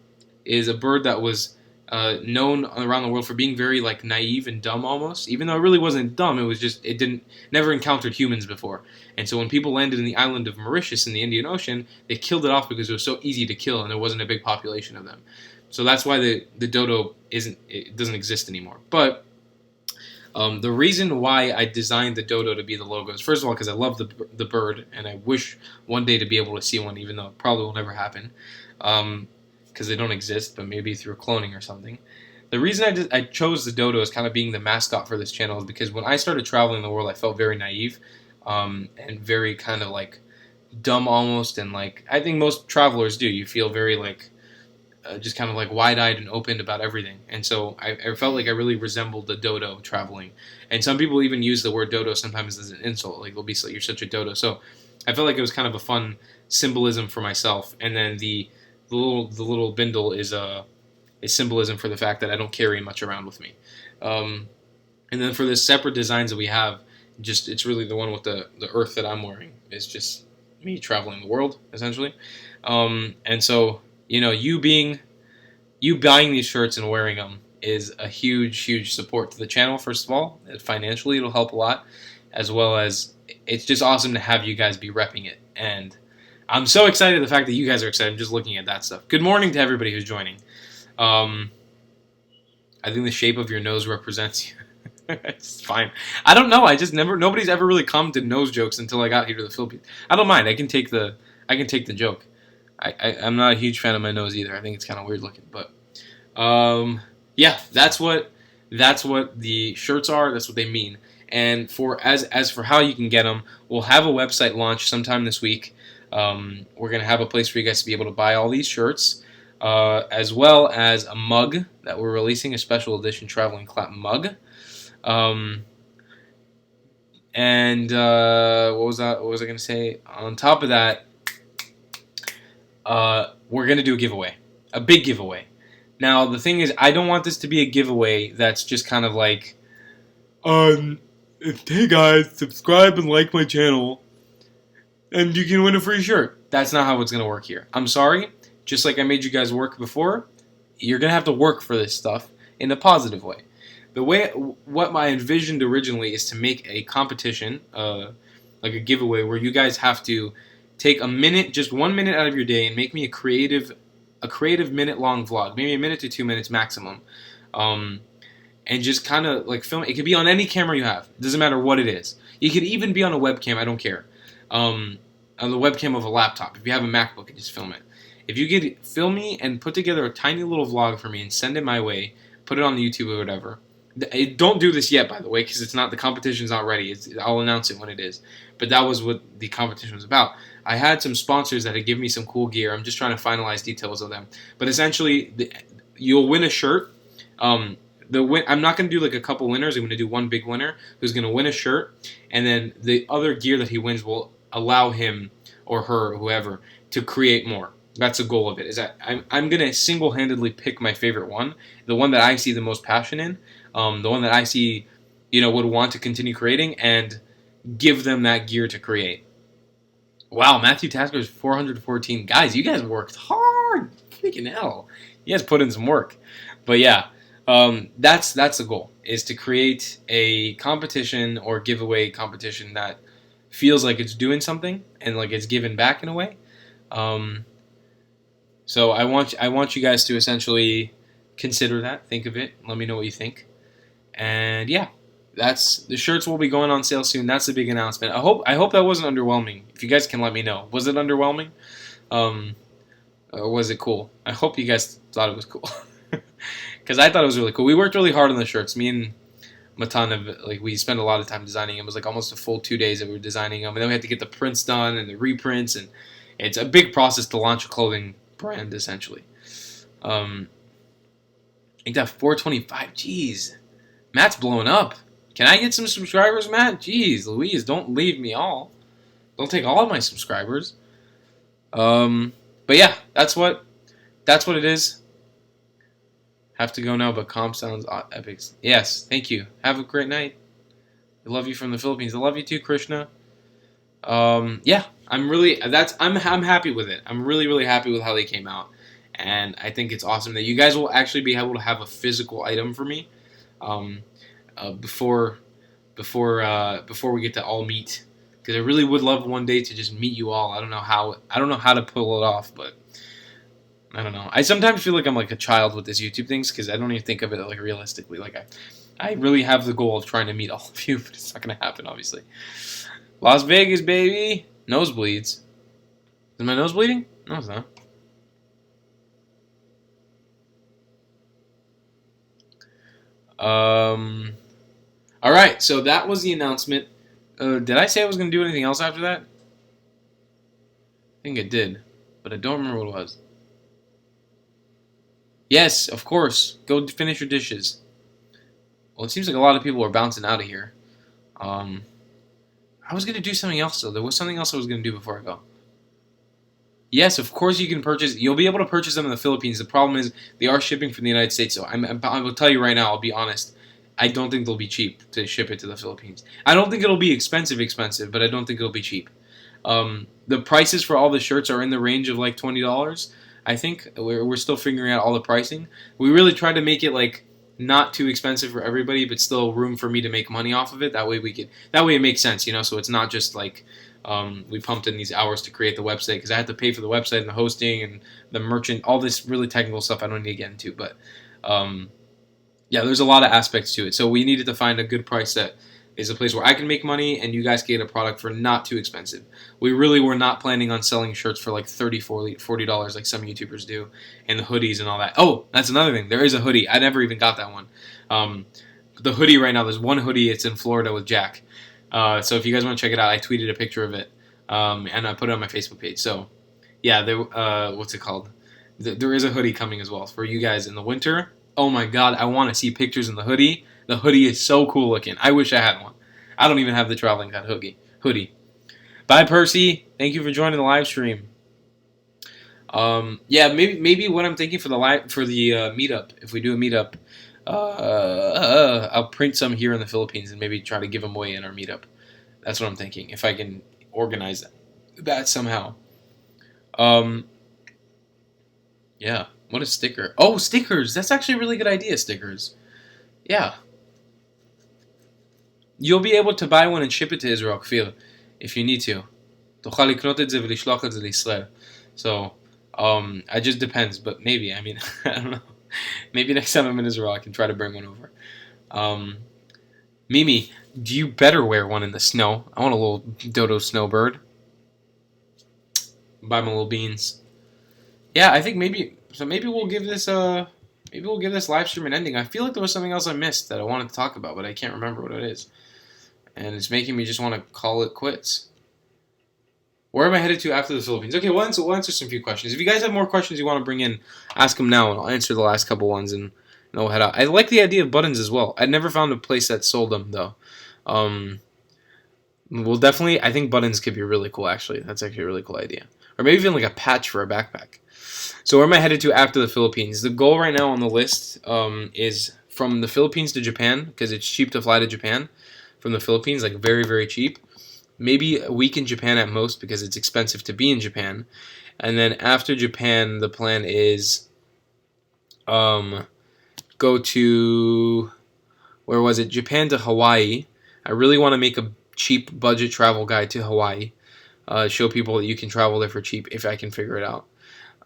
is a bird that was known around the world for being very like naive and dumb almost. Even though it really wasn't dumb, it was just never encountered humans before. And so when people landed in the island of Mauritius in the Indian Ocean, they killed it off because it was so easy to kill and there wasn't a big population of them. So that's why the dodo doesn't exist anymore. But the reason why I designed the dodo to be the logo is, first of all, because I love the bird, and I wish one day to be able to see one, even though it probably will never happen, because they don't exist, but maybe through cloning or something. The reason I chose the dodo as kind of being the mascot for this channel is because when I started traveling the world, I felt very naive and very kind of like dumb almost, and like I think most travelers do. You feel very like just kind of like wide-eyed and open about everything. And so I felt like I really resembled the dodo traveling. And some people even use the word dodo sometimes as an insult. Like, they'll be like, you're such a dodo. So I felt like it was kind of a fun symbolism for myself. And then the little bindle is a symbolism for the fact that I don't carry much around with me. And then for the separate designs that we have, it's really the one with the earth that I'm wearing. It's just me traveling the world, essentially. And so, you buying these shirts and wearing them is a huge support to the channel, first of all. Financially, it'll help a lot, as well as it's just awesome to have you guys be repping it. And I'm so excited, the fact that you guys are excited. I'm just looking at that stuff. Good morning to everybody who's joining. I think the shape of your nose represents you. It's fine. I don't know. Nobody's ever really commented nose jokes until I got here to the Philippines. I don't mind. I can take the joke. I'm not a huge fan of my nose either. I think it's kind of weird looking, but yeah, that's what the shirts are. That's what they mean. And as for how you can get them, we'll have a website launch sometime this week. We're gonna have a place for you guys to be able to buy all these shirts, as well as a mug that we're releasing, a special edition Traveling Clatt mug. And what was I gonna say? On top of that, we're going to do a giveaway, a big giveaway. Now, the thing is, I don't want this to be a giveaway that's just kind of like, hey guys, subscribe and like my channel, and you can win a free shirt. That's not how it's going to work here. I'm sorry. Just like I made you guys work before, you're going to have to work for this stuff in a positive way. What I envisioned originally is to make a competition, like a giveaway, where you guys have to take a minute, just 1 minute out of your day, and make me a creative minute-long vlog, maybe a minute to 2 minutes maximum, and just kind of like film. It could be on any camera you have. It doesn't matter what it is. You could even be on a webcam. I don't care. On the webcam of a laptop. If you have a MacBook, you just film it. If you could film me and put together a tiny little vlog for me and send it my way, put it on YouTube or whatever. Don't do this yet, by the way, because it's not, the competition's not ready. I'll announce it when it is. But that was what the competition was about. I had some sponsors that had given me some cool gear. I'm just trying to finalize details of them. But essentially, you'll win a shirt. I'm not going to do like a couple winners. I'm going to do one big winner who's going to win a shirt. And then the other gear that he wins will allow him or her or whoever to create more. That's the goal of it. Is that I'm going to single-handedly pick my favorite one, the one that I see the most passion in, the one that I see, would want to continue creating, and give them that gear to create. Wow, Matthew Tasker's 414. Guys, you guys worked hard. Freaking hell. You guys put in some work. But yeah, that's the goal, is to create a competition or giveaway competition that feels like it's doing something and like it's given back in a way. So I want you guys to essentially consider that, think of it, let me know what you think. And yeah, the shirts will be going on sale soon. That's the big announcement. I hope that wasn't underwhelming. If you guys can let me know, was it underwhelming? Or was it cool? I hope you guys thought it was cool, because I thought it was really cool. We worked really hard on the shirts. Me and Matan, we spent a lot of time designing them. It was like almost a full 2 days that we were designing them, and then we had to get the prints done and the reprints, and it's a big process to launch a clothing brand essentially. I think that 425. Jeez, Matt's blowing up. Can I get some subscribers, Matt? Jeez, Louise, don't leave me all. Don't take all of my subscribers. But yeah, that's what it is. Have to go now, but comp sounds epic. Yes, thank you. Have a great night. I love you from the Philippines. I love you too, Krishna. Yeah, I'm happy with it. I'm really, really happy with how they came out, and I think it's awesome that you guys will actually be able to have a physical item for me, before we get to all meet, because I really would love one day to just meet you all. I don't know how to pull it off, but I don't know. I sometimes feel like I'm like a child with this YouTube things, because I don't even think of it like realistically. Like I really have the goal of trying to meet all of you, but it's not going to happen, obviously. Las Vegas, baby. Nosebleeds. Is my nose bleeding? No, it's not. Alright, so that was the announcement. Did I say I was going to do anything else after that? I think I did, but I don't remember what it was. Yes, of course. Go finish your dishes. Well, it seems like a lot of people are bouncing out of here. I was going to do something else, though. There was something else I was going to do before I go. Yes, of course you can purchase. You'll be able to purchase them in the Philippines. The problem is they are shipping from the United States, so I will tell you right now, I'll be honest. I don't think they'll be cheap to ship it to the Philippines. I don't think it'll be expensive, but I don't think it'll be cheap. The prices for all the shirts are in the range of like $20. I think we're still figuring out all the pricing. We really tried to make it like not too expensive for everybody, but still room for me to make money off of it. That way it makes sense, so it's not just like we pumped in these hours to create the website, because I had to pay for the website and the hosting and the merchant, all this really technical stuff I don't need to get into. But yeah, there's a lot of aspects to it. So we needed to find a good price that is a place where I can make money and you guys can get a product for not too expensive. We really were not planning on selling shirts for like $30, $40 like some YouTubers do, and the hoodies and all that. Oh, that's another thing. There is a hoodie. I never even got that one. The hoodie right now, there's one hoodie. It's in Florida with Jack. So if you guys want to check it out, I tweeted a picture of it, and I put it on my Facebook page. So yeah, what's it called? There is a hoodie coming as well for you guys in the winter. Oh my God, I want to see pictures in the hoodie. The hoodie is so cool looking. I wish I had one. I don't even have the traveling cut hoodie. Bye, Percy. Thank you for joining the live stream. Yeah, maybe what I'm thinking for the meetup, if we do a meetup, I'll print some here in the Philippines and maybe try to give them away in our meetup. That's what I'm thinking. If I can organize that somehow. Um, yeah. What a sticker! Oh, stickers. That's actually a really good idea. Stickers. Yeah. You'll be able to buy one and ship it to Israel, Kfir, if you need to. תוכל לקנות את זה ולשלוח את זה לישראל. So, it just depends, but maybe. I mean, I don't know. Maybe next time I'm in Israel, I can try to bring one over. Mimi, do you better wear one in the snow? I want a little dodo snowbird. Buy my little beans. Yeah, I think maybe we'll give this live stream an ending. I feel like there was something else I missed that I wanted to talk about, but I can't remember what it is. And it's making me just want to call it quits. Where am I headed to after the Philippines? Okay, we'll answer some few questions. If you guys have more questions you want to bring in, ask them now, and I'll answer the last couple ones, and we'll head out. I like the idea of buttons as well. I'd never found a place that sold them, though. We'll definitely, I think buttons could be really cool, actually. That's actually a really cool idea. Or maybe even like a patch for a backpack. So where am I headed to after the Philippines? The goal right now on the list is from the Philippines to Japan, because it's cheap to fly to Japan from the Philippines, like very, very cheap. Maybe a week in Japan at most because it's expensive to be in Japan. And then after Japan, the plan is go to, where was it? Japan to Hawaii. I really want to make a cheap budget travel guide to Hawaii. Show people that you can travel there for cheap if I can figure it out.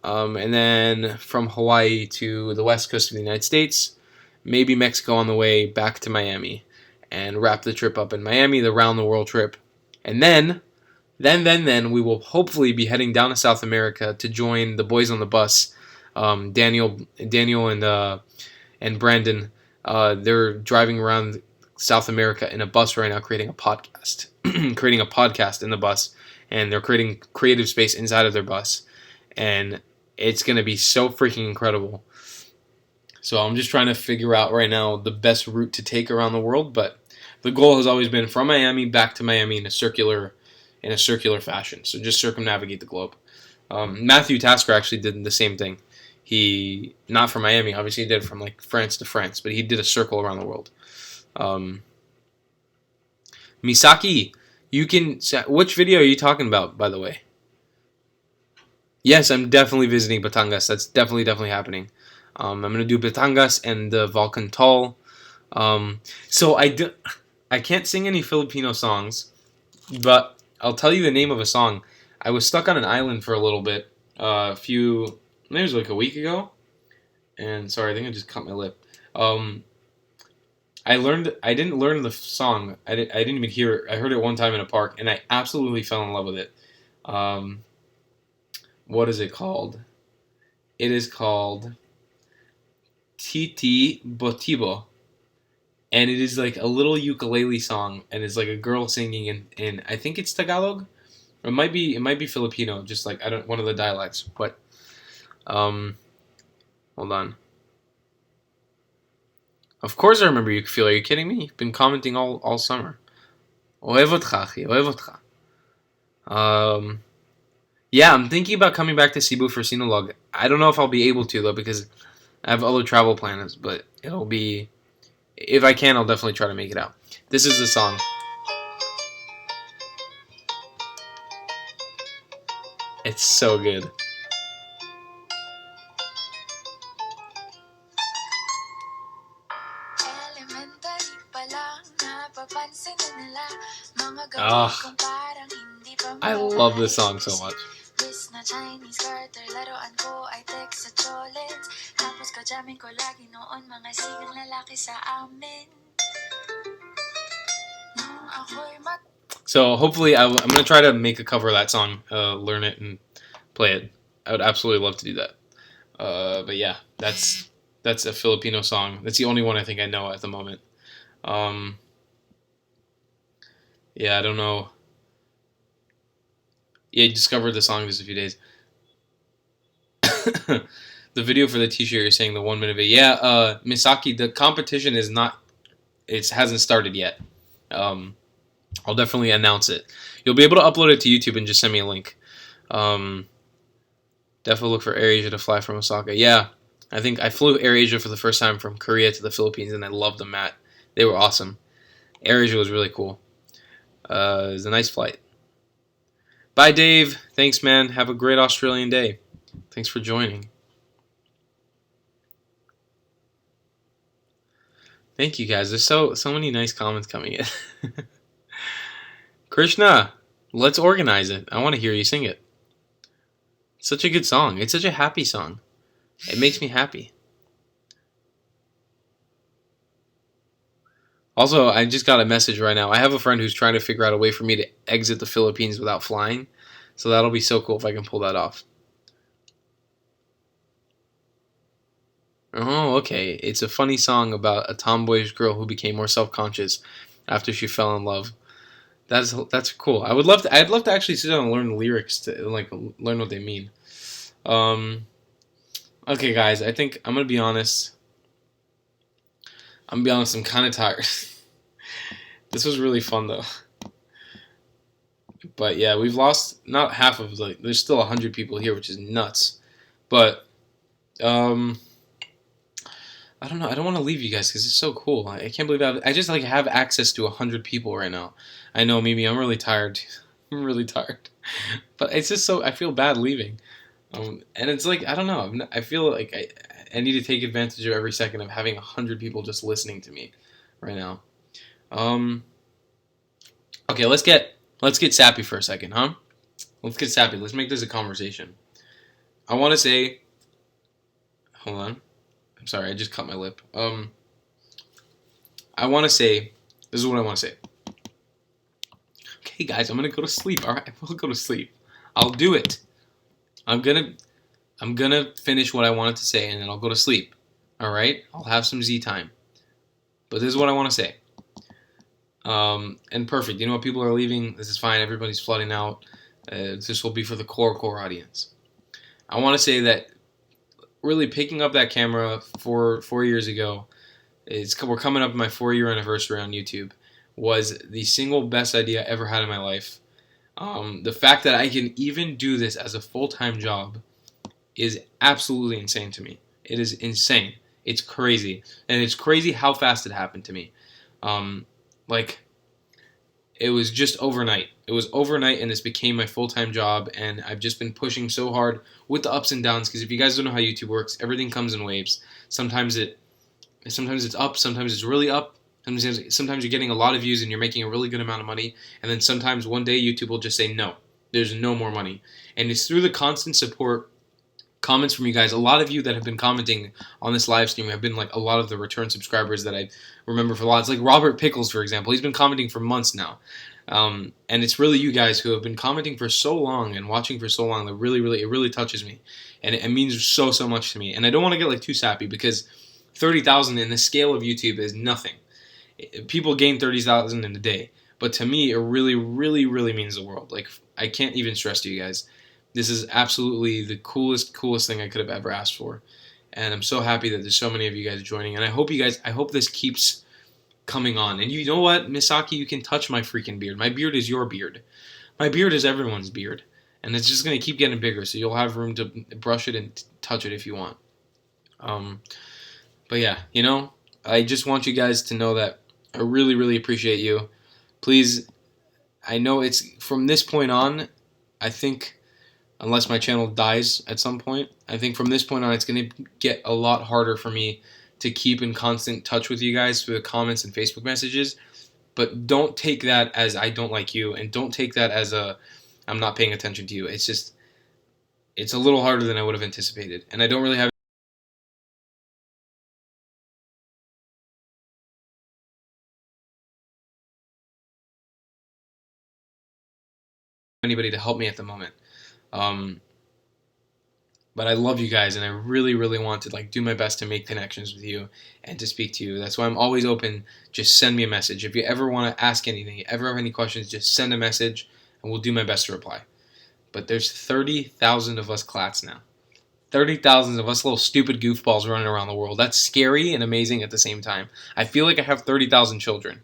And then from Hawaii to the west coast of the United States, maybe Mexico on the way back to Miami, and wrap the trip up in Miami, the round the world trip. And then we will hopefully be heading down to South America to join the boys on the bus. Daniel and Brandon, they're driving around South America in a bus right now, creating a podcast, creating a podcast in the bus, and they're creating creative space inside of their bus, and it's gonna be so freaking incredible. So I'm just trying to figure out right now the best route to take around the world, but the goal has always been from Miami back to Miami in a circular fashion. So just circumnavigate the globe. Matthew Tasker actually did the same thing. He, not from Miami, obviously he did it from like France to France, but he did a circle around the world. Misaki, which video are you talking about, by the way? Yes, I'm definitely visiting Batangas. That's definitely happening. I'm going to do Batangas and the Volcan Tall. So I can't sing any Filipino songs, but I'll tell you the name of a song. I was stuck on an island for a little bit, maybe it was like a week ago, and sorry, I think I just cut my lip. I didn't learn the song. I didn't even hear it. I heard it one time in a park, and I absolutely fell in love with it. What is it called? It is called Titi Botibo. And it is like a little ukulele song, and it's like a girl singing in I think it's Tagalog, or it might be Filipino, just like one of the dialects. But hold on. Of course I remember Ukfil. Are you kidding me? You've been commenting all summer. Ohev otcha, achi, ohev otcha. Yeah, I'm thinking about coming back to Cebu for Sinulog. I don't know if I'll be able to though because I have other travel plans, but it'll be. If I can, I'll definitely try to make it out. This is the song. It's so good. Oh, I love this song so much. So hopefully I'm going to try to make a cover of that song, learn it and play it. I would absolutely love to do that. But yeah, that's a Filipino song. That's the only one I think I know at the moment. Yeah, I don't know. Yeah, I discovered the song just a few days. The video for the t-shirt, you're saying the 1 minute video. Yeah, Misaki, the competition is not. It hasn't started yet. I'll definitely announce it. You'll be able to upload it to YouTube and just send me a link. Definitely look for AirAsia to fly from Osaka. Yeah, I think I flew AirAsia for the first time from Korea to the Philippines, and I loved them, Matt. They were awesome. AirAsia was really cool. It was a nice flight. Bye, Dave. Thanks, man. Have a great Australian day. Thanks for joining. Thank you, guys. There's so many nice comments coming in. Krishna, let's organize it. I want to hear you sing it. It's such a good song. It's such a happy song. It makes me happy. Also, I just got a message right now. I have a friend who's trying to figure out a way for me to exit the Philippines without flying. So that'll be so cool if I can pull that off. Oh, okay. It's a funny song about a tomboyish girl who became more self-conscious after she fell in love. That's cool. I'd love to actually sit down and learn the lyrics to like learn what they mean. Okay, guys. I think I'm gonna be honest. I'm kind of tired. This was really fun though. But yeah, we've lost not half of there's still 100 people here, which is nuts. But I don't know. I don't want to leave you guys because it's so cool. I can't believe I just have access to 100 people right now. I know, Mimi. I'm really tired. I'm really tired. But it's just so I feel bad leaving. And it's like I don't know. I feel like I need to take advantage of every second of having 100 people just listening to me right now. Okay, let's get sappy for a second, huh? Let's get sappy. Let's make this a conversation. I want to say, hold on. I'm sorry, I just cut my lip. I want to say, this is what I want to say. Okay, guys, I'm gonna go to sleep. All right, I'll go to sleep. I'll do it. I'm gonna finish what I wanted to say, and then I'll go to sleep. All right, I'll have some Z time. But this is what I want to say. And perfect. You know what? People are leaving. This is fine. Everybody's flooding out. This will be for the core audience. I want to say that really picking up that camera 4 years ago, we're coming up on my 4-year anniversary on YouTube, was the single best idea I ever had in my life. The fact that I can even do this as a full-time job is absolutely insane to me. It is insane. It's crazy. And it's crazy how fast it happened to me. It was just overnight. It was overnight, and this became my full-time job, and I've just been pushing so hard with the ups and downs, because if you guys don't know how YouTube works, everything comes in waves. Sometimes it's up, sometimes it's really up, sometimes you're getting a lot of views and you're making a really good amount of money, and then sometimes one day YouTube will just say, no, there's no more money. And it's through the constant support, comments from you guys. A lot of you that have been commenting on this live stream have been like a lot of the return subscribers that I remember for a lot. It's like Robert Pickles, for example. He's been commenting for months now. And it's really you guys who have been commenting for so long and watching for so long that it really touches me. And it means so much to me. And I don't want to get like too sappy because 30,000 in the scale of YouTube is nothing. People gain 30,000 in a day. But to me, it really means the world. Like, I can't even stress to you guys. This is absolutely the coolest thing I could have ever asked for. And I'm so happy that there's so many of you guys joining. And I hope this keeps coming on. And you know what, Misaki, you can touch my freaking beard. My beard is your beard. My beard is everyone's beard. And it's just going to keep getting bigger, so you'll have room to brush it and touch it if you want. But yeah, you know, I just want you guys to know that I really appreciate you. Please, I know it's from this point on, I think, unless my channel dies at some point, I think from this point on it's going to get a lot harder for me to keep in constant touch with you guys through the comments and Facebook messages. But don't take that as I don't like you, and don't take that as I'm not paying attention to you. It's just, it's a little harder than I would have anticipated. And I don't really have anybody to help me at the moment. But I love you guys, and I really want to like do my best to make connections with you and to speak to you. That's why I'm always open. Just send me a message. If you ever want to ask anything, you ever have any questions, just send a message, and we'll do my best to reply. But there's 30,000 of us Clatts now. 30,000 of us little stupid goofballs running around the world. That's scary and amazing at the same time. I feel like I have 30,000 children.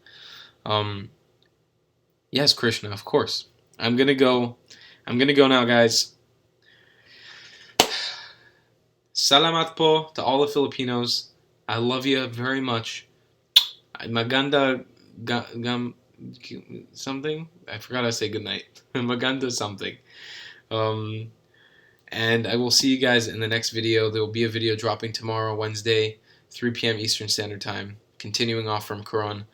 Yes, Krishna, of course. I'm gonna go now, guys. Salamat po to all the Filipinos. I love you very much. Maganda something. I forgot how to say goodnight. Maganda something. And I will see you guys in the next video. There will be a video dropping tomorrow, Wednesday, 3 p.m. Eastern Standard Time. Continuing off from Quran,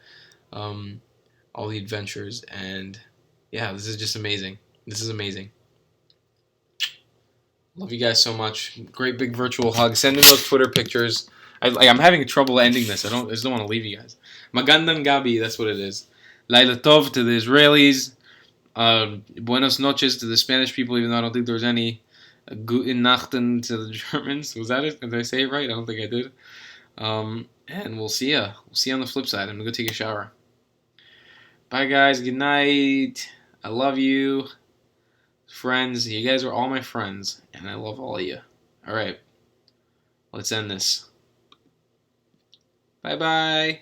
all the adventures, and yeah, this is just amazing. This is amazing. Love you guys so much. Great big virtual hug. Send me those Twitter pictures. I'm having trouble ending this. I just don't want to leave you guys. Magandang gabi, that's what it is. Laila tov to the Israelis. Buenos noches to the Spanish people, even though I don't think there was any. Guten Nachten to the Germans. Was that it? Did I say it right? I don't think I did. And we'll see ya. We'll see you on the flip side. I'm gonna go take a shower. Bye, guys. Good night. I love you. Friends, you guys are all my friends, and I love all of you. All right, let's end this. Bye-bye.